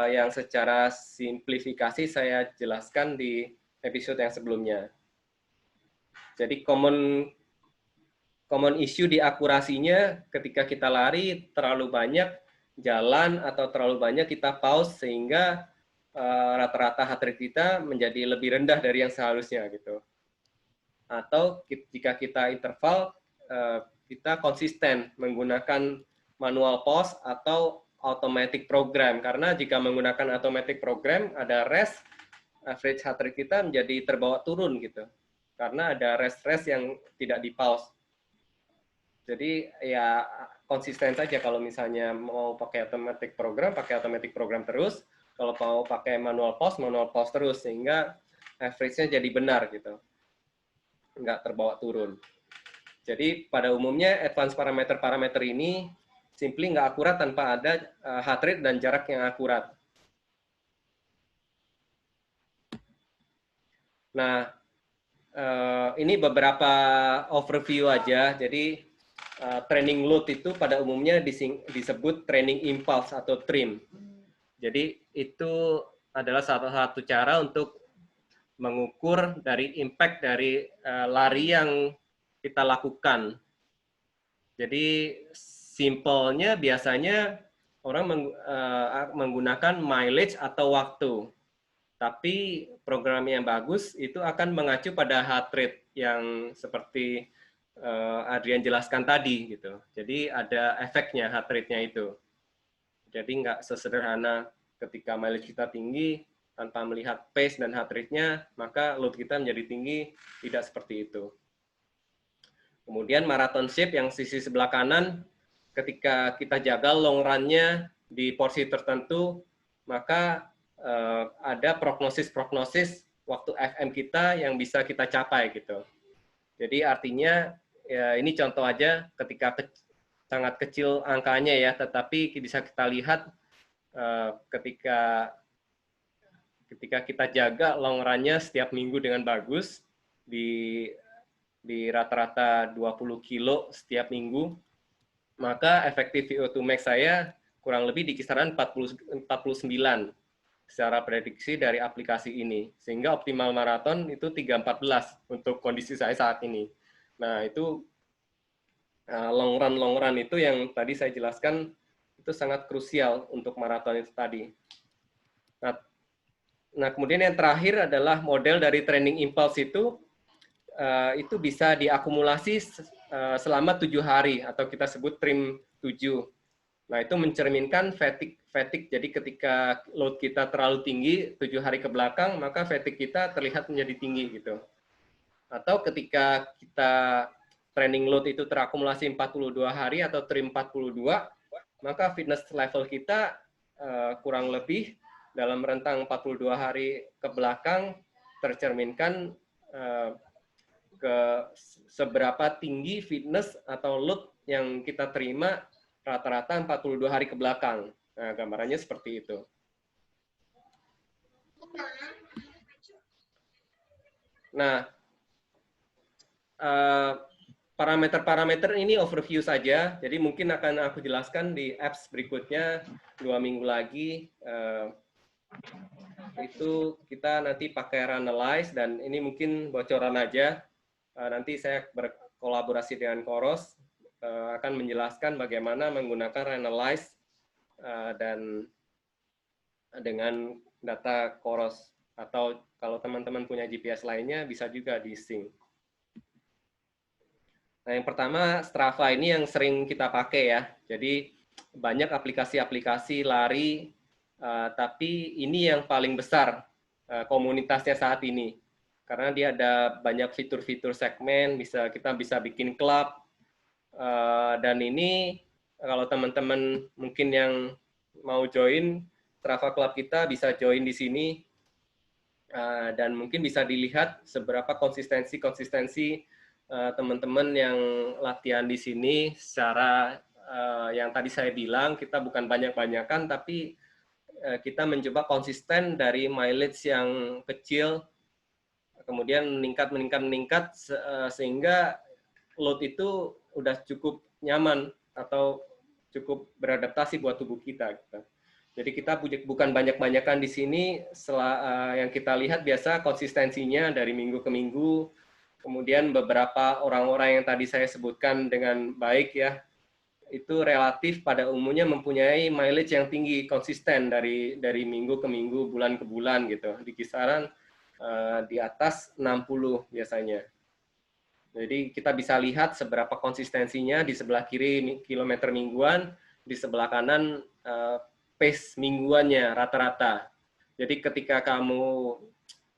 yang secara simplifikasi saya jelaskan di episode yang sebelumnya. Jadi common issue di akurasinya ketika kita lari terlalu banyak jalan atau terlalu banyak kita pause sehingga rata-rata heart rate kita menjadi lebih rendah dari yang seharusnya gitu. Atau jika kita interval, kita konsisten menggunakan manual pause atau automatic program. Karena jika menggunakan automatic program, ada rest, average heart rate kita menjadi terbawa turun gitu. Karena ada rest yang tidak di pause. Jadi ya konsisten saja kalau misalnya mau pakai automatic program terus. Kalau mau pakai manual pause terus. Sehingga average-nya jadi benar gitu. Nggak terbawa turun. Jadi pada umumnya advance parameter ini simply nggak akurat tanpa ada heart rate dan jarak yang akurat. Nah, ini beberapa overview aja. Jadi training load itu pada umumnya disebut training impulse atau TRIM. Jadi itu adalah salah satu cara untuk mengukur dari impact dari lari yang kita lakukan. Jadi simpelnya biasanya orang menggunakan mileage atau waktu. Tapi program yang bagus itu akan mengacu pada heart rate yang seperti Adrian jelaskan tadi gitu. Jadi ada efeknya heart rate-nya itu. Jadi nggak sesederhana ketika mileage kita tinggi tanpa melihat pace dan heart rate-nya, maka load kita menjadi tinggi, tidak seperti itu. Kemudian marathon shape yang sisi sebelah kanan, ketika kita jaga long run-nya di porsi tertentu, maka ada prognosis waktu FM kita yang bisa kita capai gitu. Jadi artinya, ya ini contoh aja ketika sangat kecil angkanya ya, tetapi bisa kita lihat ketika kita jaga long run-nya setiap minggu dengan bagus di rata-rata 20 kilo setiap minggu, maka efektif VO2 max saya kurang lebih di kisaran 49 secara prediksi dari aplikasi ini. Sehingga optimal maraton itu 3:14 untuk kondisi saya saat ini. Nah, itu long run itu yang tadi saya jelaskan itu sangat krusial untuk maraton itu tadi. Nah, kemudian yang terakhir adalah model dari training impulse itu bisa diakumulasi selama 7 hari atau kita sebut TRIM 7. Nah, itu mencerminkan fatigue. Jadi ketika load kita terlalu tinggi 7 hari ke belakang, maka fatigue kita terlihat menjadi tinggi gitu. Atau ketika kita training load itu terakumulasi 42 hari atau TRIM 42, maka fitness level kita kurang lebih dalam rentang 42 hari ke belakang tercerminkan ke seberapa tinggi fitness atau load yang kita terima rata-rata 42 hari ke belakang. Nah, gambarannya seperti itu. Nah, parameter-parameter ini overview saja, jadi mungkin akan aku jelaskan di apps berikutnya 2 minggu lagi. Itu kita nanti pakai Runalyze, dan ini mungkin bocoran aja. Nanti saya berkolaborasi dengan Koros, akan menjelaskan bagaimana menggunakan Runalyze dan dengan data Koros. Atau kalau teman-teman punya GPS lainnya, bisa juga di-sync. Nah, yang pertama Strava ini yang sering kita pakai ya. Jadi banyak aplikasi-aplikasi lari, tapi ini yang paling besar komunitasnya saat ini. karena dia ada banyak fitur-fitur segmen, kita bisa bikin klub, dan ini kalau teman-teman mungkin yang mau join Strava Club kita bisa join di sini, dan mungkin bisa dilihat seberapa konsistensi teman-teman yang latihan di sini secara yang tadi saya bilang, kita bukan banyak-banyakan, tapi kita mencoba konsisten dari mileage yang kecil, kemudian meningkat sehingga load itu udah cukup nyaman atau cukup beradaptasi buat tubuh kita. Jadi kita bukan banyak-banyakan di sini, yang kita lihat biasa konsistensinya dari minggu ke minggu, kemudian beberapa orang-orang yang tadi saya sebutkan dengan baik ya, itu relatif pada umumnya mempunyai mileage yang tinggi, konsisten dari minggu ke minggu, bulan ke bulan gitu, di kisaran di atas 60 biasanya. Jadi kita bisa lihat seberapa konsistensinya, di sebelah kiri kilometer mingguan, di sebelah kanan pace mingguannya rata-rata. Jadi ketika kamu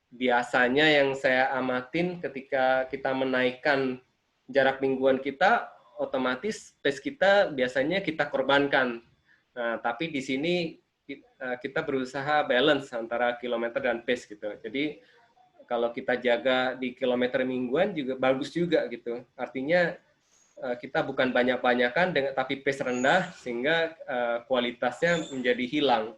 biasanya yang saya amatin ketika kita menaikkan jarak mingguan kita, otomatis pace kita biasanya kita korbankan. Nah, tapi di sini kita berusaha balance antara kilometer dan pace gitu. Jadi kalau kita jaga di kilometer mingguan juga bagus juga gitu. Artinya kita bukan banyak-banyakan tapi pace rendah sehingga kualitasnya menjadi hilang.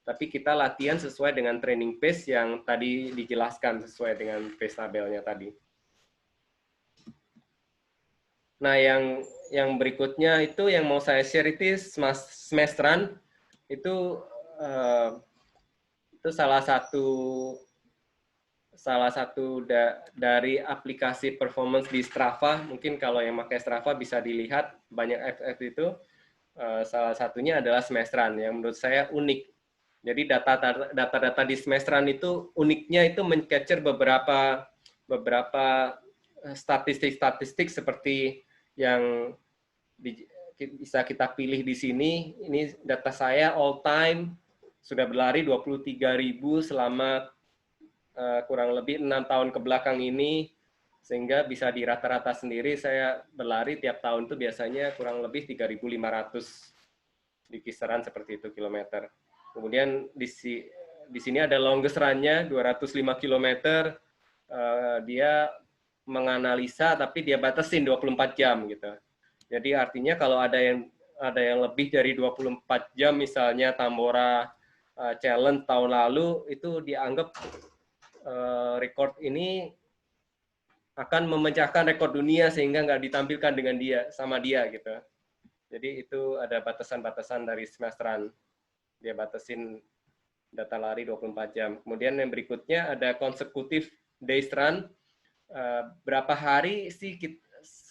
Tapi kita latihan sesuai dengan training pace yang tadi dijelaskan sesuai dengan pace tabelnya tadi. Nah, yang berikutnya itu yang mau saya share itu Smash Run. Itu salah satu dari aplikasi performance di Strava. Mungkin kalau yang pakai Strava bisa dilihat banyak FF itu. Salah satunya adalah Smash Run yang menurut saya unik. Jadi data-data di Smash Run itu uniknya itu men-capture beberapa statistik seperti yang bisa kita pilih di sini. Ini data saya all time sudah berlari 23.000 selama kurang lebih 6 tahun ke belakang ini, sehingga bisa di rata-rata sendiri saya berlari tiap tahun itu biasanya kurang lebih 3.500 di kisaran seperti itu kilometer. Kemudian di sini ada longest run-nya 205 km. Dia menganalisa tapi dia batasin 24 jam gitu. Jadi artinya kalau ada yang lebih dari 24 jam misalnya Tambora Challenge tahun lalu itu dianggap rekor ini akan memecahkan rekor dunia sehingga nggak ditampilkan sama dia gitu. Jadi itu ada batasan-batasan dari Smash Run. Dia batasin data lari 24 jam. Kemudian yang berikutnya ada consecutive days run. Berapa hari sih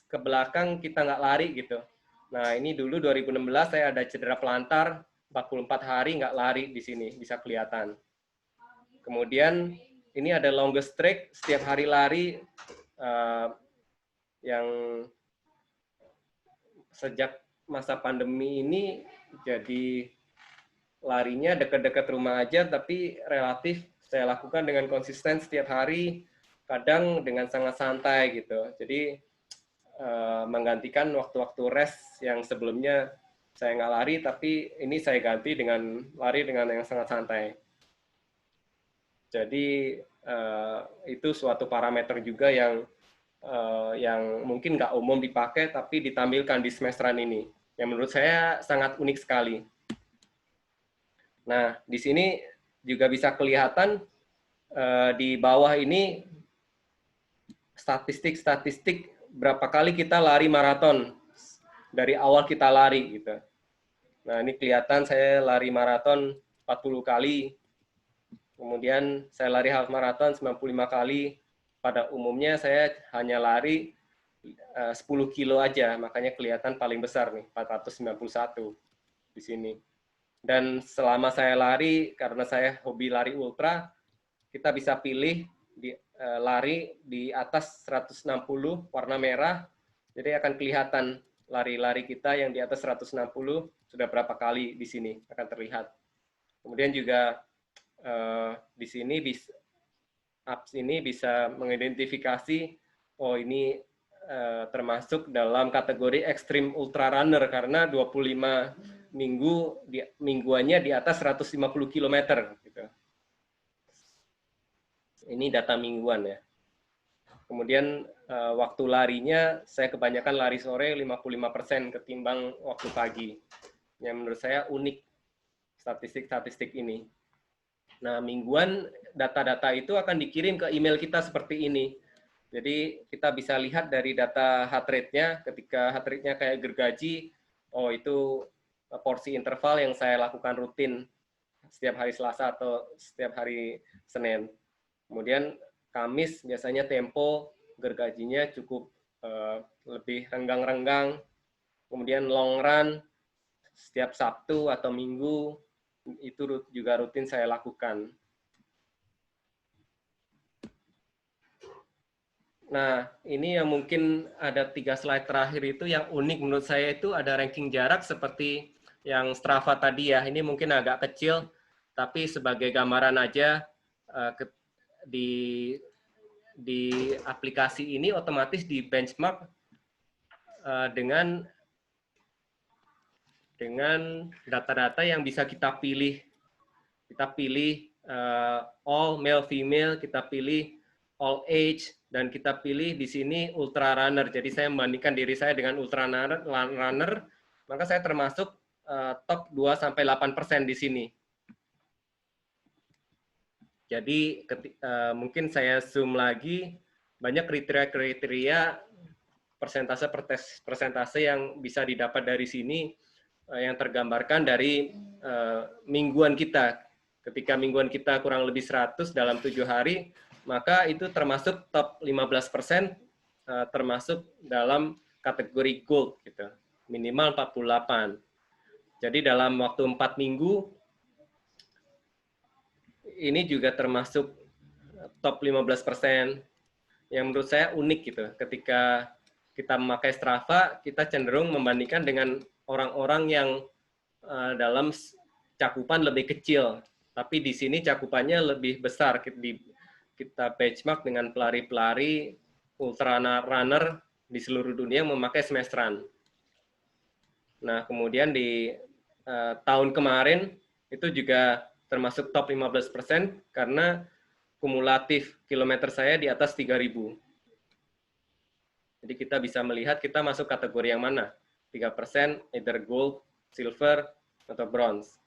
ke belakang kita nggak lari gitu. Nah ini dulu 2016 saya ada cedera pelantar, 44 hari nggak lari di sini, bisa kelihatan. Kemudian ini ada longest streak, setiap hari lari yang sejak masa pandemi ini jadi larinya dekat-dekat rumah aja, tapi relatif saya lakukan dengan konsisten setiap hari, kadang dengan sangat santai gitu. Jadi menggantikan waktu-waktu rest yang sebelumnya saya nggak lari, tapi ini saya ganti dengan lari dengan yang sangat santai. Jadi itu suatu parameter juga yang mungkin nggak umum dipakai, tapi ditampilkan di Smash Run ini, yang menurut saya sangat unik sekali. Nah, di sini juga bisa kelihatan di bawah ini statistik berapa kali kita lari maraton dari awal kita lari gitu. Nah, ini kelihatan saya lari maraton 40 kali. Kemudian saya lari half marathon 95 kali. Pada umumnya saya hanya lari 10 kilo aja, makanya kelihatan paling besar nih, 491 di sini. Dan selama saya lari, karena saya hobi lari ultra, kita bisa pilih lari di atas 160 warna merah, jadi akan kelihatan lari-lari kita yang di atas 160 sudah berapa kali di sini akan terlihat. Kemudian juga di sini apps ini bisa mengidentifikasi, oh ini termasuk dalam kategori ekstrim ultra runner karena 25 mingguannya di atas 150 km. Gitu. Ini data mingguan ya. Kemudian waktu larinya, saya kebanyakan lari sore 55% ketimbang waktu pagi. Yang menurut saya unik statistik-statistik ini. Nah, mingguan data-data itu akan dikirim ke email kita seperti ini. Jadi kita bisa lihat dari data heart rate-nya, ketika heart rate-nya kayak gergaji, oh itu porsi interval yang saya lakukan rutin setiap hari Selasa atau setiap hari Senin. Kemudian Kamis biasanya tempo gergajinya cukup lebih renggang-renggang. Kemudian long run setiap Sabtu atau Minggu itu juga rutin saya lakukan. Nah, ini yang mungkin ada 3 slide terakhir itu yang unik menurut saya itu ada ranking jarak seperti yang Strava tadi ya. Ini mungkin agak kecil, tapi sebagai gambaran aja di aplikasi ini otomatis di benchmark dengan data-data yang bisa kita pilih. Kita pilih all male female, kita pilih all age, dan kita pilih di sini ultra runner. Jadi saya membandingkan diri saya dengan ultra runner, maka saya termasuk top 2-8% di sini. Jadi mungkin saya zoom lagi, banyak kriteria-kriteria persentase yang bisa didapat dari sini yang tergambarkan dari mingguan kita. Ketika mingguan kita kurang lebih 100 dalam 7 hari, maka itu termasuk top 15%, termasuk dalam kategori gold, gitu. Minimal 48. Jadi dalam waktu 4 minggu, ini juga termasuk top 15%, yang menurut saya unik gitu. Ketika kita memakai Strava, kita cenderung membandingkan dengan orang-orang yang dalam cakupan lebih kecil. Tapi di sini cakupannya lebih besar. Kita benchmark dengan pelari-pelari ultra runner di seluruh dunia yang memakai smash run. Nah, kemudian di tahun kemarin itu juga termasuk top 15% karena kumulatif kilometer saya di atas 3.000. Jadi kita bisa melihat kita masuk kategori yang mana. 3% either gold, silver, atau bronze.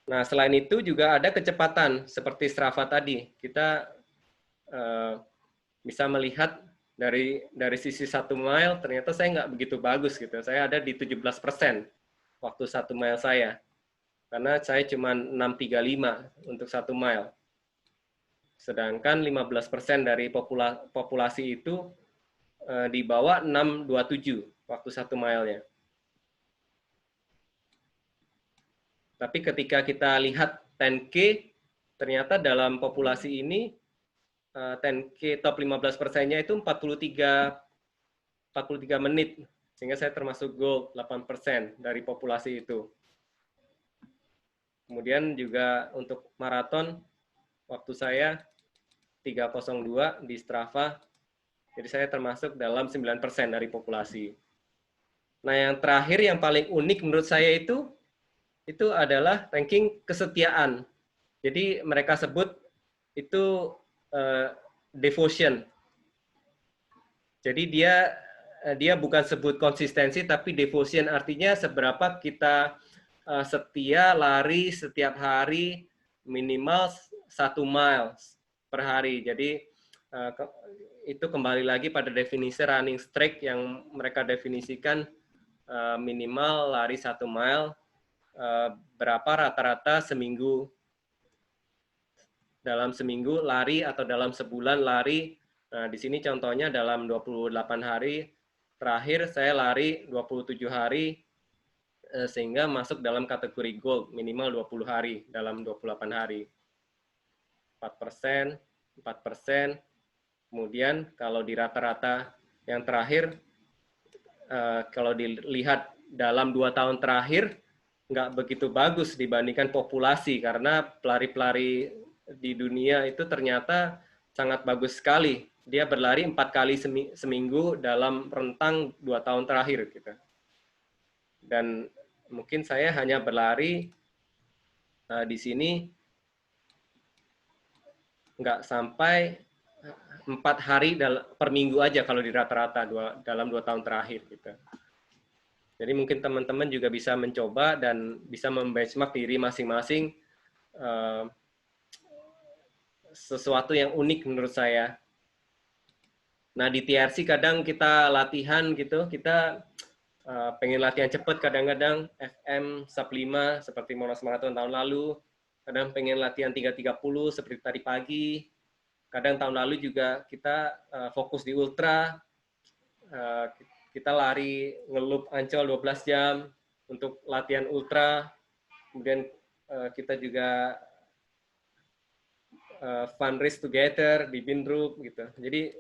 Nah, selain itu juga ada kecepatan seperti Strava tadi. Kita bisa melihat dari sisi 1 mile, ternyata saya nggak begitu bagus gitu. Saya ada di 17% waktu 1 mile saya. Karena saya cuma 6.35 untuk 1 mile. Sedangkan 15% dari populasi itu di bawah 6.27 waktu 1 mile-nya. Tapi ketika kita lihat 10K, ternyata dalam populasi ini 10K top 15%-nya itu 43 menit. Sehingga saya termasuk gold 8% dari populasi itu. Kemudian juga untuk maraton, waktu saya 3:02 di Strava. Jadi saya termasuk dalam 9% dari populasi. Nah, yang terakhir yang paling unik menurut saya itu adalah ranking kesetiaan. Jadi mereka sebut itu devotion. Jadi dia bukan sebut konsistensi, tapi devotion artinya seberapa kita setia lari setiap hari minimal 1 mile per hari. Jadi itu kembali lagi pada definisi running streak yang mereka definisikan minimal lari 1 mile. Berapa rata-rata seminggu, dalam seminggu lari atau dalam sebulan lari. Nah, di sini contohnya dalam 28 hari terakhir saya lari 27 hari sehingga masuk dalam kategori gold minimal 20 hari dalam 28 hari. 4%, 4%. Kemudian kalau di rata-rata yang terakhir, kalau dilihat dalam 2 tahun terakhir, nggak begitu bagus dibandingkan populasi karena pelari-pelari di dunia itu ternyata sangat bagus sekali. Dia berlari 4 kali seminggu dalam rentang 2 tahun terakhir gitu. Dan mungkin saya hanya berlari di sini nggak sampai 4 hari per minggu aja kalau di rata-rata dalam 2 tahun terakhir gitu. Jadi mungkin teman-teman juga bisa mencoba dan bisa membenchmark diri masing-masing sesuatu yang unik menurut saya. Nah di TRC kadang kita latihan gitu, kita pengen latihan cepat kadang-kadang FM sub 5 seperti Monas Marathon tahun lalu, kadang pengen latihan 3:30 seperti tadi pagi, kadang tahun lalu juga kita fokus di ultra, kita lari ngelup Ancol 12 jam untuk latihan ultra, kemudian kita juga fun race together di Bindrup gitu. Jadi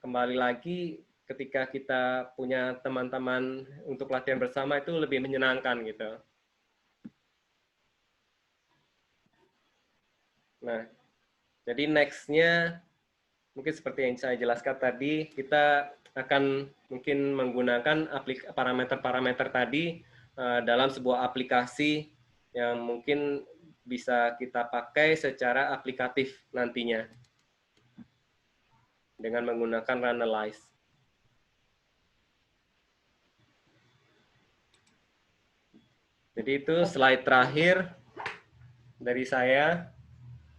kembali lagi ketika kita punya teman-teman untuk latihan bersama itu lebih menyenangkan gitu. Nah, jadi next-nya mungkin seperti yang saya jelaskan tadi, kita akan mungkin menggunakan parameter-parameter tadi dalam sebuah aplikasi yang mungkin bisa kita pakai secara aplikatif nantinya dengan menggunakan Runalyze. Jadi itu slide terakhir dari saya.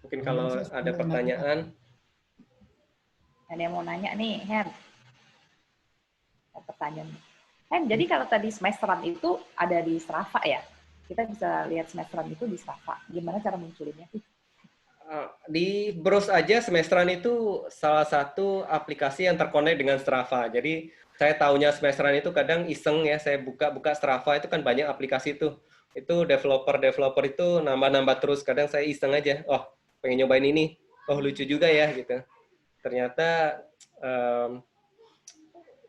Mungkin kalau ada pertanyaan. Ada yang mau nanya nih, Hen. Ada pertanyaan. Hen, jadi kalau tadi semesteran itu ada di Strava ya? Kita bisa lihat semesteran itu di Strava. Gimana cara munculinnya sih? Di browse aja semesteran itu salah satu aplikasi yang terkonek dengan Strava. Jadi saya tahunya semesteran itu kadang iseng ya, saya buka Strava itu kan banyak aplikasi itu. Itu developer itu nambah-nambah terus. Kadang saya iseng aja, oh pengen nyobain ini, oh lucu juga ya gitu. Ternyata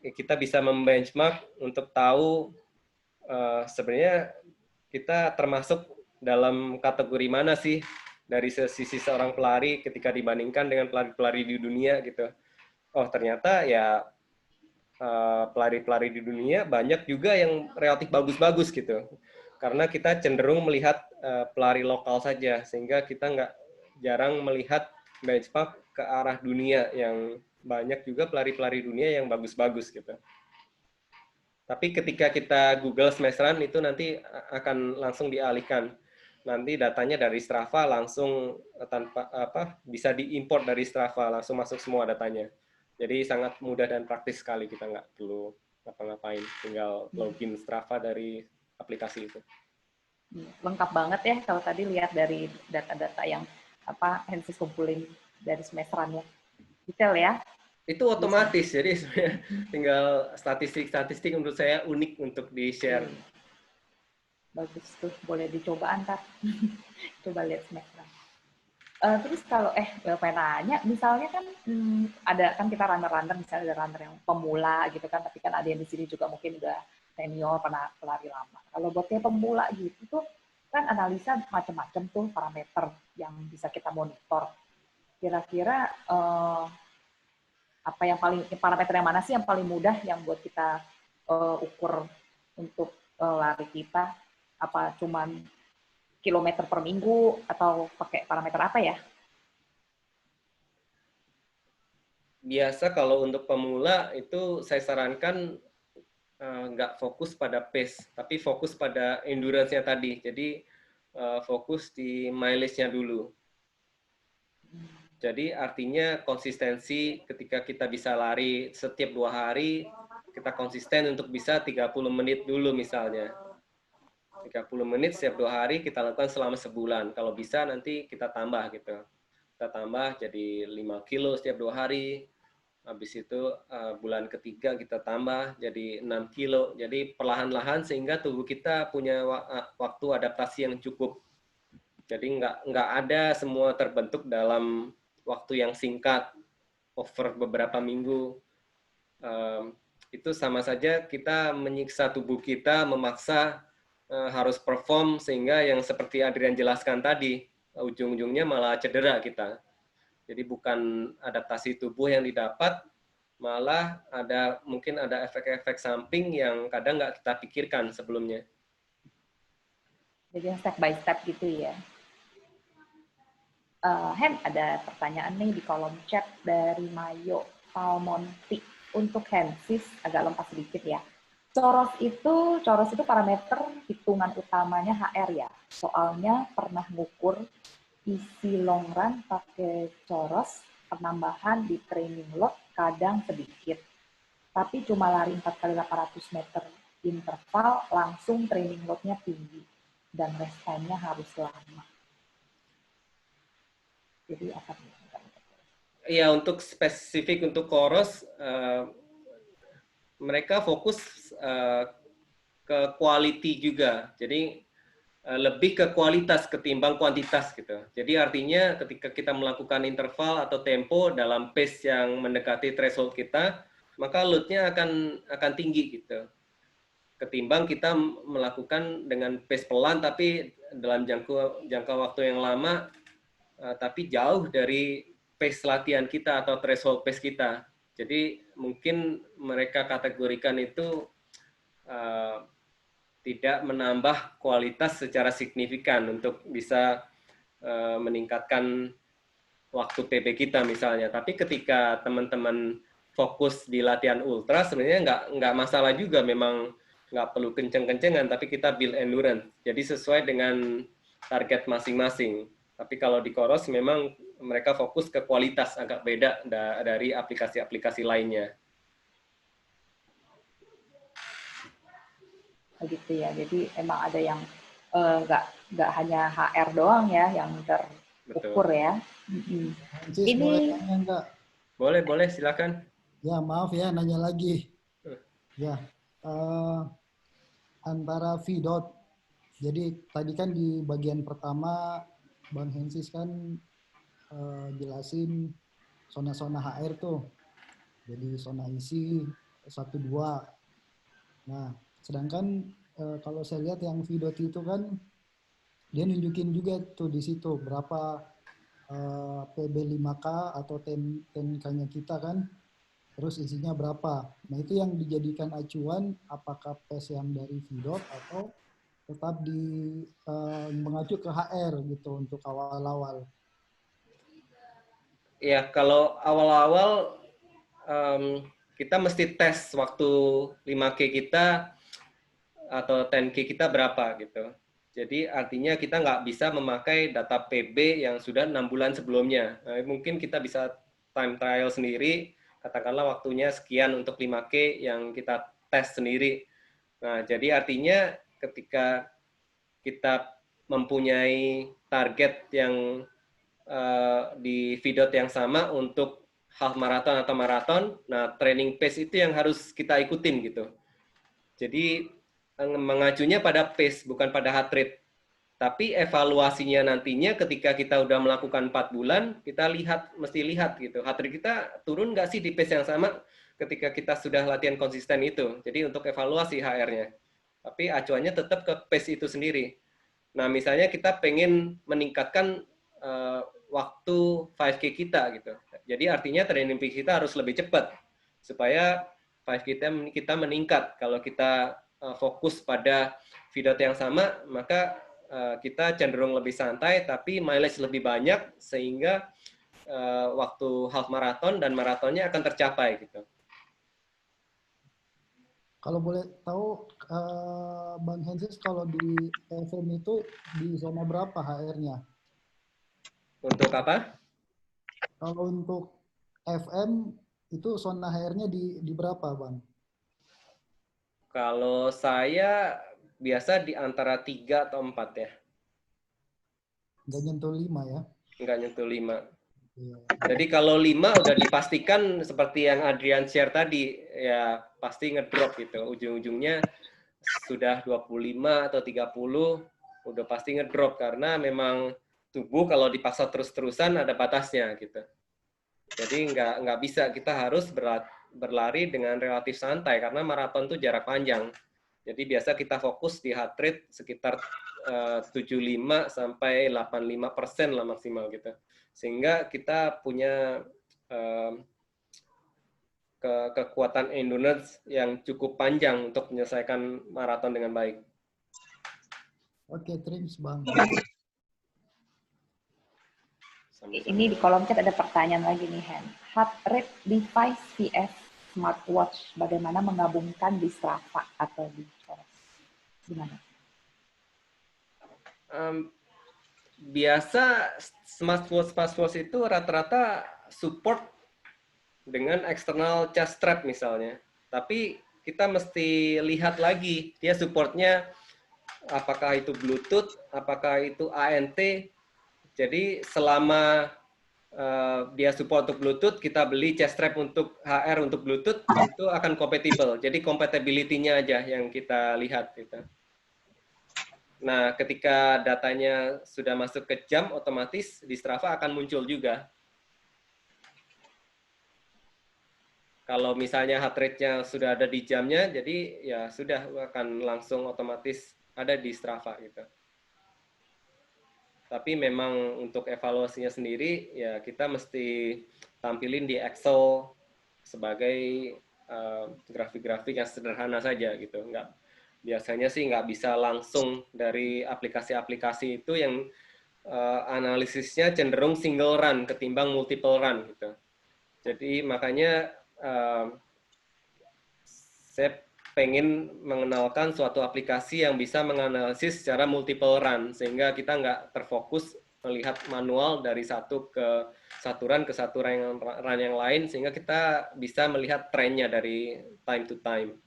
kita bisa membenchmark untuk tahu sebenarnya kita termasuk dalam kategori mana sih dari sisi seorang pelari ketika dibandingkan dengan pelari-pelari di dunia gitu. Oh ternyata ya pelari-pelari di dunia banyak juga yang relatif bagus-bagus gitu. Karena kita cenderung melihat pelari lokal saja, sehingga kita jarang melihat benchmark ke arah dunia yang banyak juga pelari-pelari dunia yang bagus-bagus gitu. Tapi ketika kita Google semesteran itu nanti akan langsung dialihkan. Nanti datanya dari Strava langsung tanpa bisa diimport dari Strava, langsung masuk semua datanya. Jadi sangat mudah dan praktis sekali, kita nggak perlu ngapa-ngapain, tinggal login Strava dari aplikasi itu. Lengkap banget ya kalau tadi lihat dari data-data yang Hensis kumpulin dari semesterannya. Detail ya. Itu otomatis, jadi sebenarnya tinggal statistik-statistik menurut saya unik untuk di-share. Bagus tuh, boleh dicoba antar. Coba lihat semester. Terus kalau pengen nanya, misalnya kan ada kan kita runner-runner, misalnya ada runner yang pemula gitu kan, tapi kan ada yang di sini juga mungkin udah senior, pernah pelari lama. Kalau buat kayak pemula gitu tuh kan analisa macam-macam tuh parameter yang bisa kita monitor. Kira-kira apa yang parameter yang mana sih yang paling mudah yang buat kita ukur untuk lari kita? Apa cuman kilometer per minggu atau pakai parameter apa ya? Biasa kalau untuk pemula itu saya sarankan nggak fokus pada pace, tapi fokus pada endurance-nya tadi. Jadi fokus di mileage-nya dulu. Jadi artinya konsistensi ketika kita bisa lari setiap 2 hari, kita konsisten untuk bisa 30 menit dulu misalnya. 30 menit setiap 2 hari kita lakukan selama sebulan. Kalau bisa nanti kita tambah gitu. Kita tambah jadi 5 kilo setiap 2 hari. Habis itu bulan ketiga kita tambah jadi 6 kilo. Jadi perlahan-lahan sehingga tubuh kita punya waktu adaptasi yang cukup. Jadi nggak ada semua terbentuk dalam waktu yang singkat, over beberapa minggu. Itu sama saja kita menyiksa tubuh kita, memaksa harus perform, sehingga yang seperti Adrian jelaskan tadi, ujung-ujungnya malah cedera kita. Jadi bukan adaptasi tubuh yang didapat, malah mungkin ada efek-efek samping yang kadang nggak kita pikirkan sebelumnya. Jadi step by step gitu ya. Hen, ada pertanyaan nih di kolom chat dari Mayo Palmonti. Untuk Hensis, agak lompat sedikit ya. Coros itu parameter hitungan utamanya HR ya. Soalnya pernah ngukur isi long run pakai coros, penambahan di training load kadang sedikit. Tapi cuma lari 4 kali 800 meter interval, langsung training load-nya tinggi. Dan rest time-nya harus lama. Jadi apa nih? Iya, untuk spesifik untuk Coros, mereka fokus ke quality juga. Jadi lebih ke kualitas ketimbang kuantitas gitu. Jadi artinya ketika kita melakukan interval atau tempo dalam pace yang mendekati threshold kita, maka load-nya akan tinggi gitu. Ketimbang kita melakukan dengan pace pelan tapi dalam jangka waktu yang lama, tapi jauh dari pace latihan kita atau threshold pace kita. Jadi mungkin mereka kategorikan itu tidak menambah kualitas secara signifikan untuk bisa meningkatkan waktu PB kita misalnya. Tapi ketika teman-teman fokus di latihan ultra, sebenarnya nggak masalah juga, memang nggak perlu kenceng-kencengan, tapi kita build endurance. Jadi sesuai dengan target masing-masing. Tapi kalau di Coros memang mereka fokus ke kualitas, agak beda dari aplikasi-aplikasi lainnya. Begitu ya. Jadi emang ada yang nggak hanya HR doang ya yang terukur. Betul. Ya. Cis, ini boleh tanya enggak? Boleh, silakan. Ya, maaf ya, nanya lagi. Ya, antara VDOT. Jadi tadi kan di bagian pertama Bang Hensis kan jelasin zona-zona HR tuh. Jadi zona isi 1, 2. Nah, sedangkan kalau saya lihat yang VDOT itu kan dia nunjukin juga tuh di situ berapa PB 5K atau 10K-nya kita kan, terus isinya berapa. Nah, itu yang dijadikan acuan apakah pace yang dari VDOT atau tetap mengacu ke HR gitu untuk awal-awal. Ya, kalau awal-awal kita mesti tes waktu 5K kita atau 10K kita berapa gitu. Jadi artinya kita nggak bisa memakai data PB yang sudah 6 bulan sebelumnya. Nah, mungkin kita bisa time trial sendiri, katakanlah waktunya sekian untuk 5K yang kita tes sendiri. Nah, jadi artinya ketika kita mempunyai target yang di VDOT yang sama untuk half marathon atau maraton, nah training pace itu yang harus kita ikutin gitu. Jadi mengacunya pada pace, bukan pada heart rate. Tapi evaluasinya nantinya ketika kita udah melakukan 4 bulan, kita mesti lihat gitu. Heart rate kita turun nggak sih di pace yang sama ketika kita sudah latihan konsisten itu. Jadi untuk evaluasi HR-nya. Tapi acuannya tetap ke pace itu sendiri. Nah, misalnya kita pengen meningkatkan waktu 5K kita gitu. Jadi artinya training pace kita harus lebih cepat supaya 5K kita meningkat. Kalau kita fokus pada VDOT yang sama, maka kita cenderung lebih santai, tapi mileage lebih banyak, sehingga waktu half marathon dan maratonnya akan tercapai gitu. Kalau boleh tahu, Bang Hensis, kalau di FM itu di zona berapa HR-nya? Untuk apa? Kalau untuk FM itu zona HR-nya di berapa, Bang? Kalau saya biasa di antara 3 atau 4 ya. Nggak nyentuh 5 ya? Nggak nyentuh 5. Iya. Jadi kalau 5 udah dipastikan seperti yang Adrian share tadi, ya pasti ngedrop gitu. Ujung-ujungnya sudah 25 atau 30, udah pasti ngedrop karena memang tubuh kalau dipaksa terus-terusan ada batasnya gitu. Jadi nggak bisa, kita harus berlari dengan relatif santai karena maraton tuh jarak panjang. Jadi biasa kita fokus di heart rate sekitar 75 sampai 85% lah maksimal gitu. Sehingga kita punya kekuatan endurance yang cukup panjang untuk menyelesaikan maraton dengan baik. Oke, thanks Bang. Ini di kolom chat ada pertanyaan lagi nih, Hen. Heart rate device vs smartwatch, bagaimana menggabungkan di Strava atau di Strava? Gimana? Biasa smartwatch itu rata-rata support dengan external charge strap misalnya. Tapi kita mesti lihat lagi dia supportnya apakah itu Bluetooth, apakah itu ANT. Jadi selama dia support untuk Bluetooth, kita beli chest strap untuk HR untuk Bluetooth, itu akan compatible. Jadi compatibility-nya aja yang kita lihat. Gitu. Nah, ketika datanya sudah masuk ke jam, otomatis di Strava akan muncul juga. Kalau misalnya heart rate-nya sudah ada di jamnya, jadi ya sudah akan langsung otomatis ada di Strava gitu. Tapi memang untuk evaluasinya sendiri, ya kita mesti tampilin di Excel sebagai grafik-grafik yang sederhana saja gitu. Biasanya sih nggak bisa langsung dari aplikasi-aplikasi itu yang analisisnya cenderung single run ketimbang multiple run gitu. Jadi makanya saya pengen mengenalkan suatu aplikasi yang bisa menganalisis secara multiple run, sehingga kita nggak terfokus melihat manual dari satu run ke satu run yang lain, sehingga kita bisa melihat trennya dari time to time.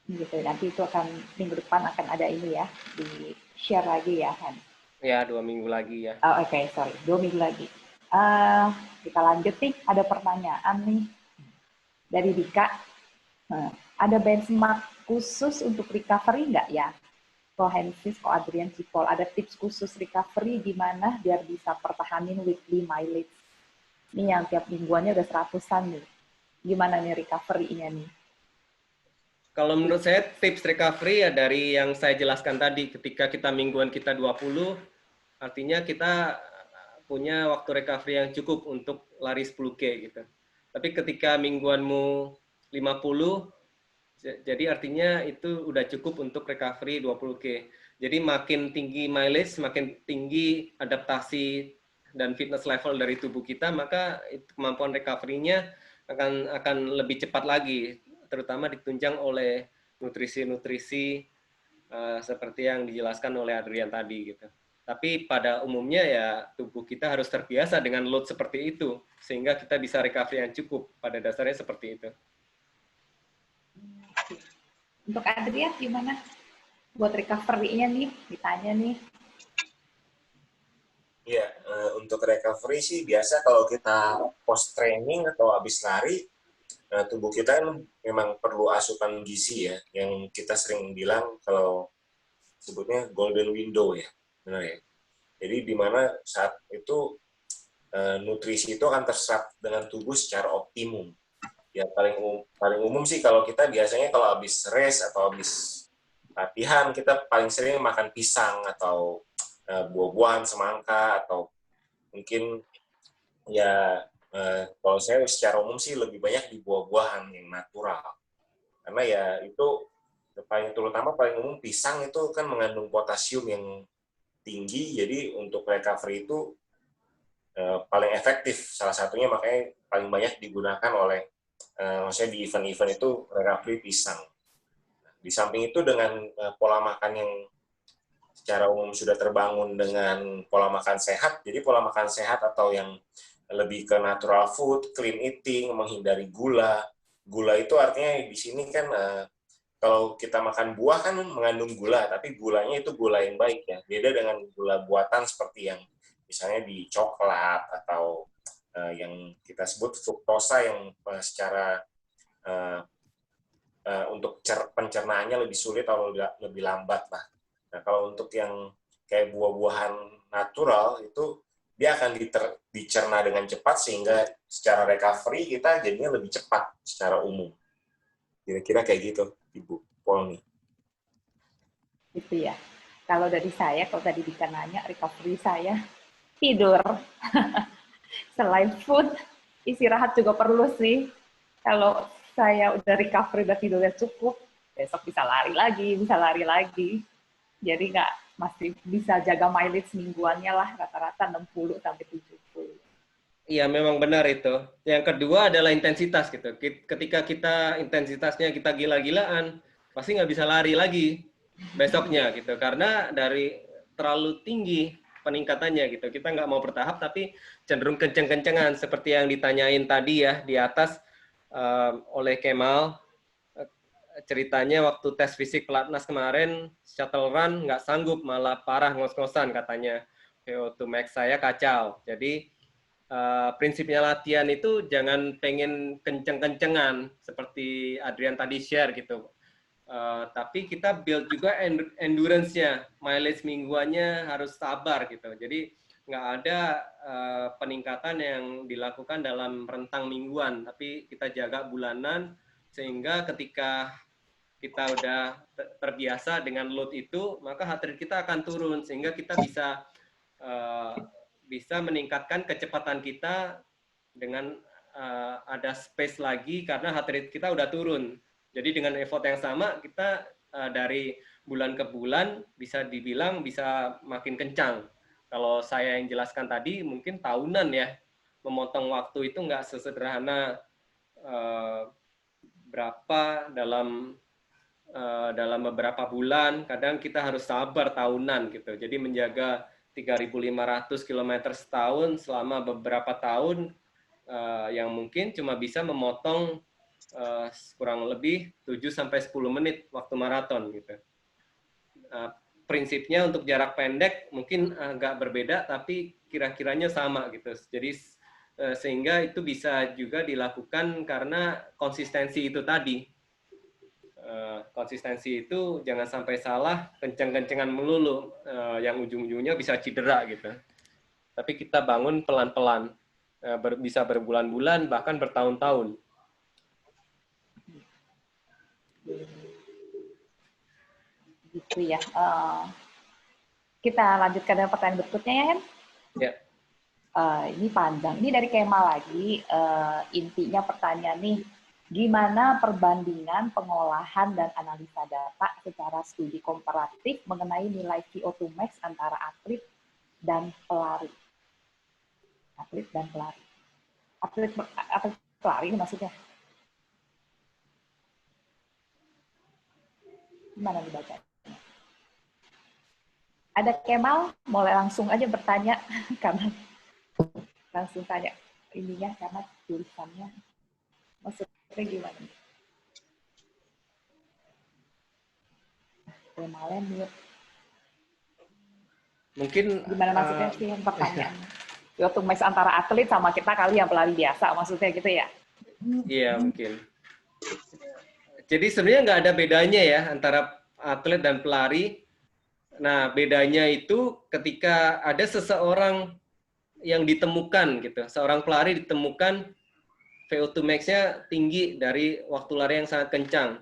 Gitu, nanti itu akan minggu depan akan ada ini ya, di share lagi ya, Hen? Ya, 2 minggu lagi ya. Oh, Oke, sorry, 2 minggu lagi. Kita lanjut nih, ada pertanyaan nih dari Dika. Ada benchmark khusus untuk recovery nggak ya? Ko Hensis, Ko Adrian, Cipol, ada tips khusus recovery gimana biar bisa pertahanin weekly mileage? Ini yang tiap mingguannya udah 100-an nih. Gimana nih recovery-nya nih? Kalau menurut saya tips recovery ya dari yang saya jelaskan tadi, ketika kita mingguan kita 20, artinya kita punya waktu recovery yang cukup untuk lari 10K gitu. Tapi ketika mingguanmu 50, jadi artinya itu udah cukup untuk recovery 20K. Jadi makin tinggi mileage, makin tinggi adaptasi dan fitness level dari tubuh kita, maka kemampuan recovery-nya akan lebih cepat lagi, terutama ditunjang oleh nutrisi-nutrisi seperti yang dijelaskan oleh Adrian tadi gitu. Tapi pada umumnya ya tubuh kita harus terbiasa dengan load seperti itu, sehingga kita bisa recovery yang cukup. Pada dasarnya seperti itu. Untuk Adrian gimana? Buat recovery-nya nih, ditanya nih. Iya, untuk recovery sih biasa kalau kita post training atau habis lari, tubuh kita kan memang perlu asupan gizi ya, yang kita sering bilang kalau sebutnya golden window ya, benar ya. Jadi di mana saat itu nutrisi itu akan terserap dengan tubuh secara optimum. Ya paling umum sih kalau kita biasanya kalau habis race atau habis latihan kita paling sering makan pisang atau buah-buahan semangka atau mungkin ya kalau saya secara umum sih lebih banyak di buah-buahan yang natural karena ya itu terutama paling umum pisang itu kan mengandung potasium yang tinggi, jadi untuk recovery itu paling efektif, salah satunya makanya paling banyak digunakan oleh maksudnya di event-event itu recovery pisang. Di samping itu dengan pola makan yang secara umum sudah terbangun dengan pola makan sehat, jadi pola makan sehat atau yang lebih ke natural food, clean eating, menghindari gula. Gula itu artinya di sini kan kalau kita makan buah kan mengandung gula, tapi gulanya itu gula yang baik ya. Beda dengan gula buatan seperti yang misalnya di coklat atau yang kita sebut fruktosa yang secara untuk pencernaannya lebih sulit atau lebih lambat lah. Nah kalau untuk yang kayak buah-buahan natural itu dia akan dicerna dengan cepat sehingga secara recovery kita jadinya lebih cepat secara umum. Kira-kira kayak gitu, Ibu Polni. Gitu ya. Kalau dari saya, kalau tadi Dika nanya, recovery saya tidur. Selain food, istirahat juga perlu sih. Kalau saya udah recovery, udah tidurnya cukup, besok bisa lari lagi. Jadi masih bisa jaga mileage mingguannya lah, rata-rata 60 sampai 70. Iya, memang benar itu. Yang kedua adalah intensitas gitu. Ketika intensitasnya kita gila-gilaan, pasti nggak bisa lari lagi besoknya gitu. Karena dari terlalu tinggi peningkatannya gitu. Kita nggak mau bertahap, tapi cenderung kenceng-kencengan. Seperti yang ditanyain tadi ya, di atas oleh Kemal. Ceritanya waktu tes fisik pelatnas kemarin, shuttle run nggak sanggup, malah parah ngos-ngosan katanya. VO2 max saya kacau. Jadi, prinsipnya latihan itu jangan pengen kenceng-kencengan seperti Adrian tadi share gitu. Tapi kita build juga endurance-nya, mileage mingguannya harus sabar gitu. Jadi nggak ada peningkatan yang dilakukan dalam rentang mingguan, tapi kita jaga bulanan sehingga ketika kita udah terbiasa dengan load itu, maka heart rate kita akan turun sehingga kita bisa meningkatkan kecepatan kita dengan ada space lagi karena heart rate kita udah turun. Jadi dengan effort yang sama kita dari bulan ke bulan bisa dibilang bisa makin kencang. Kalau saya yang jelaskan tadi mungkin tahunan ya, memotong waktu itu nggak sesederhana berapa dalam beberapa bulan. Kadang kita harus sabar tahunan gitu. Jadi menjaga 3.500 km setahun selama beberapa tahun yang mungkin cuma bisa memotong kurang lebih 7-10 menit waktu maraton gitu. Prinsipnya untuk jarak pendek mungkin agak berbeda tapi kira-kiranya sama gitu. Jadi sehingga itu bisa juga dilakukan karena konsistensi itu tadi. Konsistensi itu jangan sampai salah, kenceng-kencengan melulu yang ujung-ujungnya bisa cedera gitu. Tapi kita bangun pelan-pelan, bisa berbulan-bulan bahkan bertahun-tahun. Gitu ya. Kita lanjutkan dengan pertanyaan berikutnya ya, Hen? Ya. Ini panjang. Ini dari Kemal lagi. Intinya pertanyaan nih, gimana perbandingan pengolahan dan analisa data secara studi komparatif mengenai nilai VO2 max antara atlet dan pelari? Atlet dan pelari. Atlet pelari ini maksudnya? Gimana dibaca? Ada Kemal, mulai langsung aja bertanya karena langsung tanya ininya karena tulisannya maksudnya gimana? Kemalnya mute. Mungkin gimana maksudnya sih yang pertanyaannya? VO2 max antara atlet sama kita kali yang pelari biasa, maksudnya gitu ya? Iya mungkin. Jadi sebenarnya nggak ada bedanya ya antara atlet dan pelari. Nah bedanya itu ketika ada seseorang yang ditemukan gitu, seorang pelari ditemukan VO2 max-nya tinggi dari waktu lari yang sangat kencang.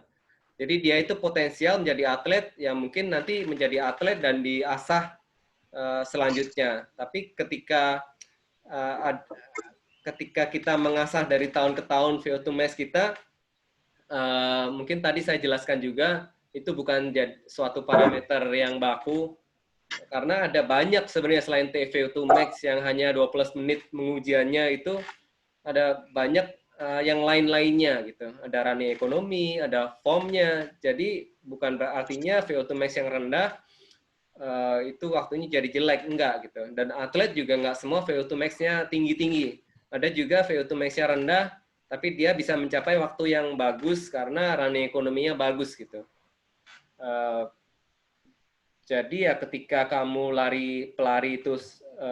Jadi dia itu potensial menjadi atlet yang mungkin nanti menjadi atlet dan diasah selanjutnya. Tapi ketika kita mengasah dari tahun ke tahun VO2 max kita, mungkin tadi saya jelaskan juga, itu bukan suatu parameter yang baku, karena ada banyak sebenarnya selain VO2 max yang hanya 12 menit mengujiannya itu, ada banyak yang lain-lainnya gitu. Ada running ekonomi, ada formnya, jadi bukan berartinya VO2 max yang rendah, itu waktunya jadi jelek, enggak gitu. Dan atlet juga enggak semua VO2 max-nya tinggi-tinggi. Ada juga VO2 max-nya rendah, tapi dia bisa mencapai waktu yang bagus karena running ekonominya bagus gitu. Jadi ya ketika kamu pelari itu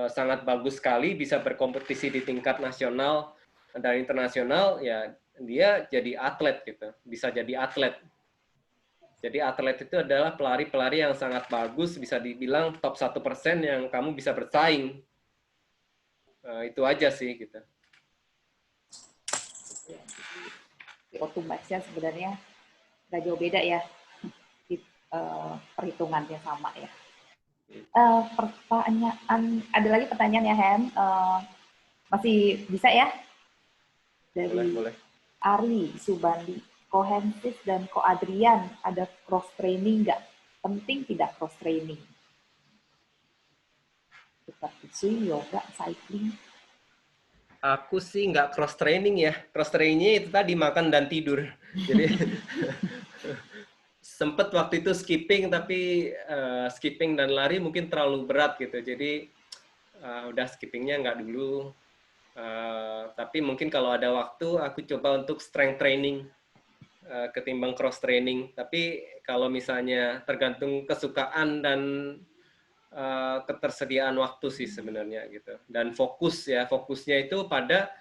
sangat bagus sekali, bisa berkompetisi di tingkat nasional dan internasional, ya dia jadi atlet gitu, bisa jadi atlet. Jadi atlet itu adalah pelari-pelari yang sangat bagus, bisa dibilang top 1% yang kamu bisa bersaing. Itu aja sih gitu. VO2 max-nya sebenarnya nggak jauh beda ya, perhitungannya sama ya. Pertanyaan, ada lagi pertanyaan ya Hen, masih bisa ya? Dari Boleh. Ari Subandi, Kohensif dan Ko Adrian, ada cross training nggak? Penting tidak cross training? Seperti swim, yoga, cycling. Aku sih nggak cross training ya. Cross trainingnya itu tadi makan dan tidur. Jadi sempet waktu itu skipping, tapi skipping dan lari mungkin terlalu berat gitu. Jadi udah skippingnya nggak dulu. Tapi mungkin kalau ada waktu aku coba untuk strength training ketimbang cross training. Tapi kalau misalnya tergantung kesukaan dan ketersediaan waktu sih sebenarnya gitu. Dan fokusnya itu pada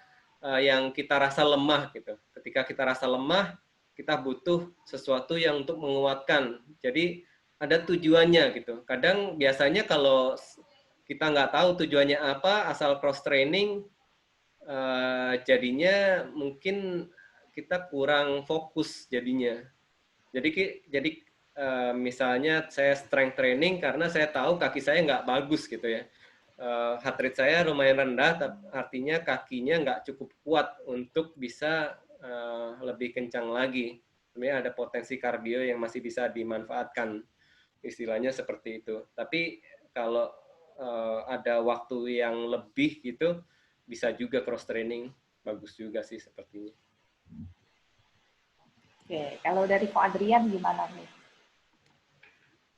yang kita rasa lemah gitu. Ketika kita rasa lemah, kita butuh sesuatu yang untuk menguatkan. Jadi ada tujuannya gitu. Kadang biasanya kalau kita nggak tahu tujuannya apa, asal cross training, jadinya mungkin kita kurang fokus jadinya. Jadi misalnya saya strength training karena saya tahu kaki saya nggak bagus gitu ya. Heart rate saya lumayan rendah, artinya kakinya nggak cukup kuat untuk bisa lebih kencang lagi. Sebenarnya ada potensi kardio yang masih bisa dimanfaatkan, istilahnya seperti itu. Tapi kalau ada waktu yang lebih gitu, bisa juga cross training, bagus juga sih sepertinya. Oke, kalau dari Ko Adrian gimana nih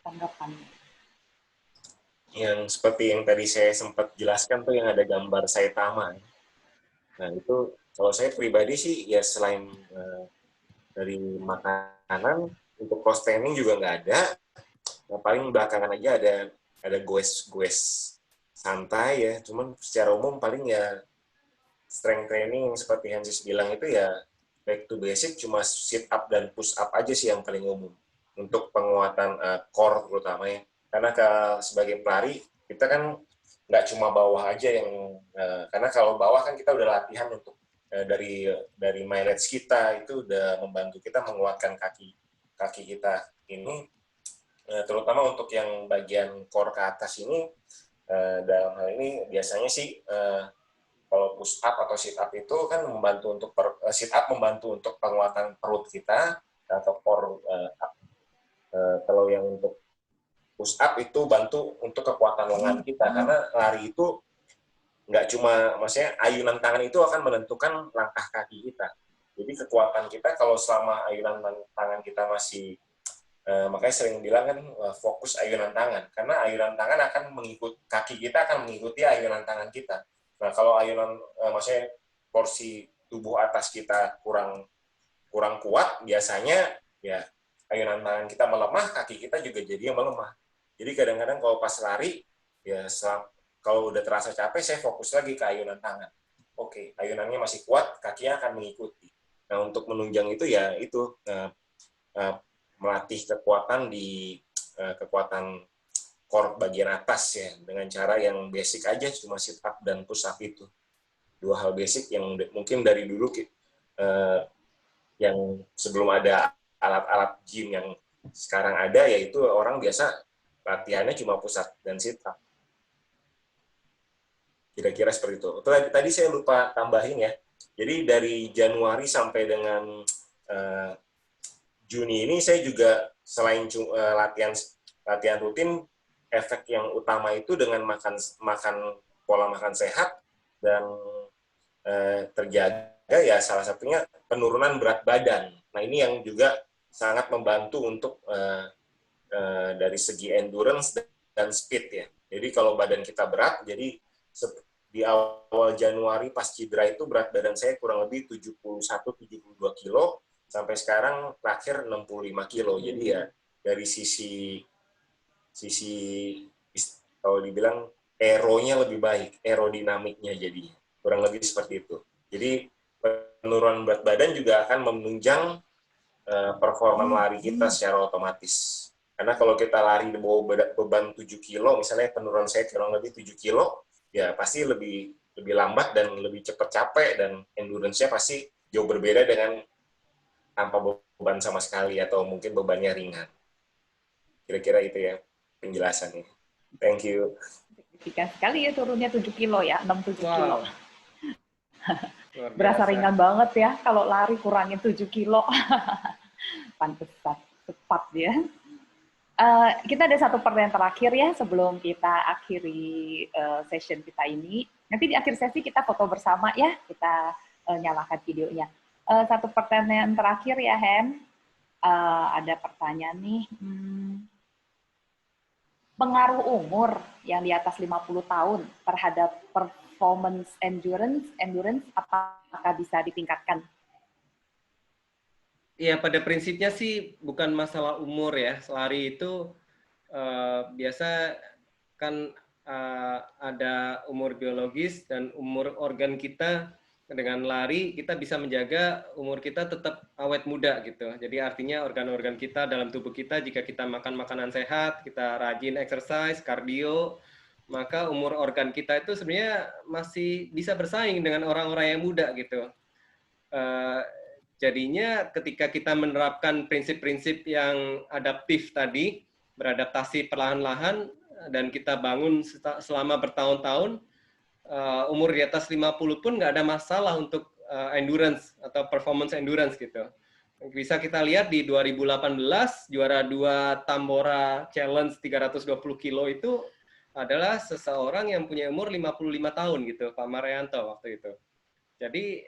tanggapannya? Yang seperti yang tadi saya sempat jelaskan tuh yang ada gambar Saitama. Nah itu kalau saya pribadi sih ya selain dari makanan untuk cross training juga nggak ada. Nah, paling belakangan aja ada goes santai ya. Cuman secara umum paling ya strength training yang seperti Hansis bilang itu ya back to basic, cuma sit up dan push up aja sih yang paling umum untuk penguatan core terutama ya. Karena sebagai pelari kita kan nggak cuma bawah aja yang karena kalau bawah kan kita udah latihan untuk dari mileage kita itu udah membantu kita menguatkan kaki kita ini, terutama untuk yang bagian core ke atas ini, dalam hal ini biasanya sih kalau push up atau sit up itu kan membantu untuk sit up membantu untuk penguatan perut kita atau core up. Kalau yang untuk push up itu bantu untuk kekuatan lengan kita, karena lari itu nggak cuma, maksudnya ayunan tangan itu akan menentukan langkah kaki kita. Jadi kekuatan kita kalau selama ayunan tangan kita masih, makanya sering bilang kan fokus ayunan tangan, karena ayunan tangan akan kaki kita akan mengikuti ayunan tangan kita. Nah kalau ayunan, maksudnya porsi tubuh atas kita kurang kuat, biasanya ya ayunan tangan kita melemah, kaki kita juga jadi yang melemah. Jadi kadang-kadang kalau pas lari, ya kalau udah terasa capek, saya fokus lagi ke ayunan tangan. Oke, ayunannya masih kuat, kakinya akan mengikuti. Nah, untuk menunjang itu ya itu melatih kekuatan di kekuatan core bagian atas ya, dengan cara yang basic aja, cuma sit up dan push up itu. Dua hal basic yang mungkin dari dulu yang sebelum ada alat-alat gym yang sekarang ada, yaitu orang biasa latihannya cuma push up dan sit up. Kira-kira seperti itu. Tadi saya lupa tambahin ya. Jadi dari Januari sampai dengan Juni ini saya juga selain latihan rutin, efek yang utama itu dengan pola makan sehat dan terjaga ya, salah satunya penurunan berat badan. Nah ini yang juga sangat membantu untuk dari segi endurance dan speed ya. Jadi kalau badan kita berat, jadi di awal Januari pas cedera itu berat badan saya kurang lebih 71-72 kilo, sampai sekarang terakhir 65 kilo. Jadi ya dari sisi kalau dibilang aeronya lebih baik, aerodinamiknya jadinya. Kurang lebih seperti itu. Jadi penurunan berat badan juga akan menunjang performa lari kita secara otomatis. Karena kalau kita lari di bawah beban 7 kilo, misalnya penurunan saya kurang lebih 7 kilo, ya pasti lebih lambat dan lebih cepat capek, dan endurance-nya pasti jauh berbeda dengan tanpa beban sama sekali atau mungkin bebannya ringan. Kira-kira itu ya penjelasannya. Thank you. Signifikan sekali ya turunnya 7 kilo ya, 6-7 kilo. Wow. Luar Berasa biasa. ringan banget ya kalau lari kurangin 7 kilo. Pantesan, cepat ya. Kita ada satu pertanyaan terakhir ya sebelum kita akhiri session kita ini. Nanti di akhir sesi kita foto bersama ya, kita nyalakan videonya. Satu pertanyaan terakhir ya, Hen. Ada pertanyaan nih. Pengaruh umur yang di atas 50 tahun terhadap performance endurance apakah bisa ditingkatkan? Iya, pada prinsipnya sih bukan masalah umur ya. Lari itu biasa kan ada umur biologis dan umur organ kita. Dengan lari kita bisa menjaga umur kita tetap awet muda gitu. Jadi artinya organ-organ kita dalam tubuh kita, jika kita makan makanan sehat, kita rajin exercise, kardio, maka umur organ kita itu sebenarnya masih bisa bersaing dengan orang-orang yang muda gitu. Jadinya ketika kita menerapkan prinsip-prinsip yang adaptif tadi, beradaptasi perlahan-lahan, dan kita bangun selama bertahun-tahun, umur di atas 50 pun nggak ada masalah untuk endurance atau performance endurance gitu. Bisa kita lihat di 2018, juara 2 Tambora Challenge 320 kilo itu adalah seseorang yang punya umur 55 tahun gitu, Pak Marianto waktu itu. Jadi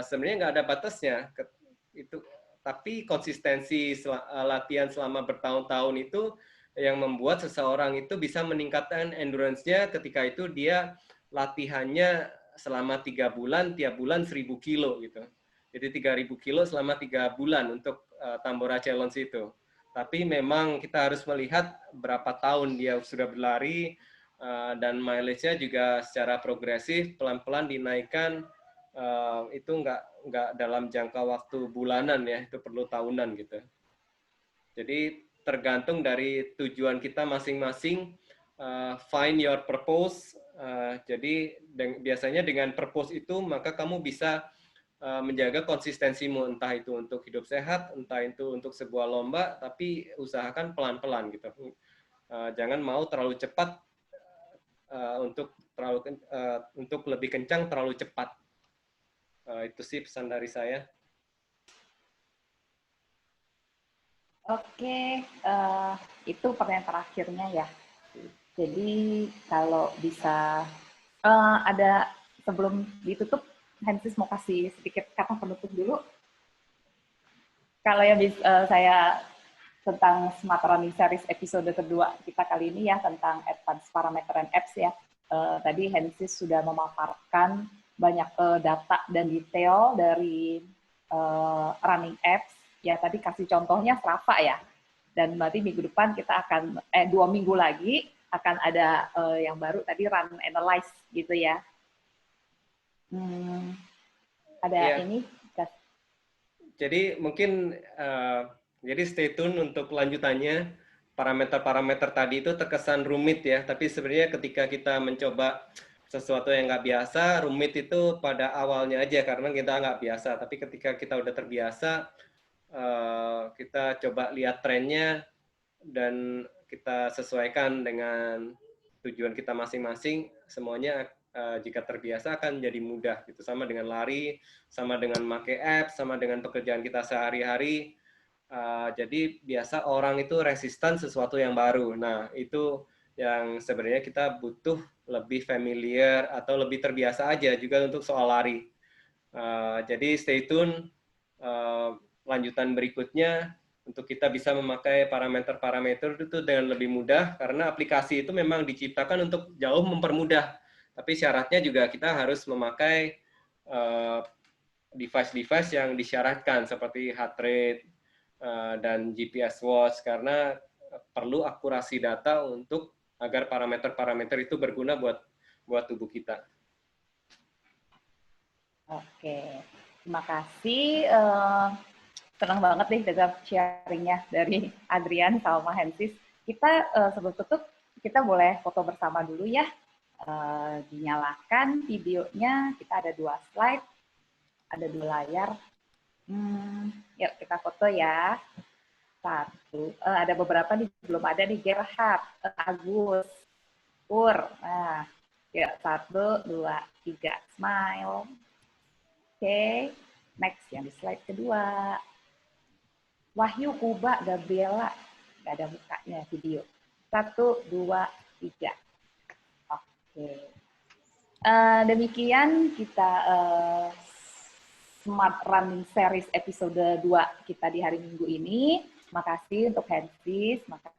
sebenarnya nggak ada batasnya. Tapi konsistensi latihan selama bertahun-tahun itu yang membuat seseorang itu bisa meningkatkan endurance-nya ketika itu dia latihannya selama 3 bulan, tiap bulan 1.000 kilo gitu. Jadi 3.000 kilo selama 3 bulan untuk Tambora Challenge itu. Tapi memang kita harus melihat berapa tahun dia sudah berlari, dan mileage-nya juga secara progresif, pelan-pelan dinaikkan. Itu nggak dalam jangka waktu bulanan ya, itu perlu tahunan gitu. Jadi tergantung dari tujuan kita masing-masing. Find your purpose. Jadi biasanya dengan purpose itu maka kamu bisa menjaga konsistensimu, entah itu untuk hidup sehat, entah itu untuk sebuah lomba, tapi usahakan pelan-pelan gitu. Jangan mau terlalu cepat untuk lebih kencang terlalu cepat. Itu sih pesan dari saya. Oke, itu pertanyaan terakhirnya ya. Jadi kalau bisa ada sebelum ditutup, Hensis mau kasih sedikit kata penutup dulu. Kalau yang saya tentang Smart Running Series episode kedua kita kali ini ya tentang Advanced Parameter and Apps ya. Tadi Hensis sudah memaparkan banyak data dan detail dari running apps. Ya tadi kasih contohnya Strava ya. Dan berarti minggu depan kita akan 2 minggu lagi akan ada yang baru tadi Run Analyze gitu ya. Ada ini. Jadi mungkin jadi stay tune untuk lanjutannya. Parameter-parameter tadi itu terkesan rumit ya, tapi sebenarnya ketika kita mencoba sesuatu yang nggak biasa, rumit itu pada awalnya aja karena kita nggak biasa. Tapi ketika kita udah terbiasa, kita coba lihat trennya dan kita sesuaikan dengan tujuan kita masing-masing, semuanya jika terbiasa akan jadi mudah gitu. Sama dengan lari, sama dengan pakai app, sama dengan pekerjaan kita sehari-hari. Jadi biasa orang itu resisten sesuatu yang baru. Nah, itu yang sebenarnya kita butuh lebih familiar atau lebih terbiasa aja juga untuk soal lari. Jadi stay tune lanjutan berikutnya untuk kita bisa memakai parameter-parameter itu dengan lebih mudah karena aplikasi itu memang diciptakan untuk jauh mempermudah. Tapi syaratnya juga kita harus memakai device-device yang disyaratkan seperti heart rate dan GPS watch karena perlu akurasi data untuk agar parameter-parameter itu berguna buat tubuh kita. Oke, terima kasih. Senang banget nih dengar sharingnya dari Adrian sama Hensis. Kita sebelum tutup, kita boleh foto bersama dulu ya. Dinyalakan videonya, kita ada 2 slide, ada 2 layar. Yuk kita foto ya. Satu. Ada beberapa nih belum ada nih. Gerhard, Agus, Pur. Nah, yuk 1, 2, 3. Smile. Oke. Next yang di slide kedua. Wahyu, Kuba, Gabriela. Nggak ada mukanya video. 1, 2, 3. Oke. Demikian kita Smart Running Series episode 2 kita di hari Minggu ini. Makasih untuk Hensis, makasih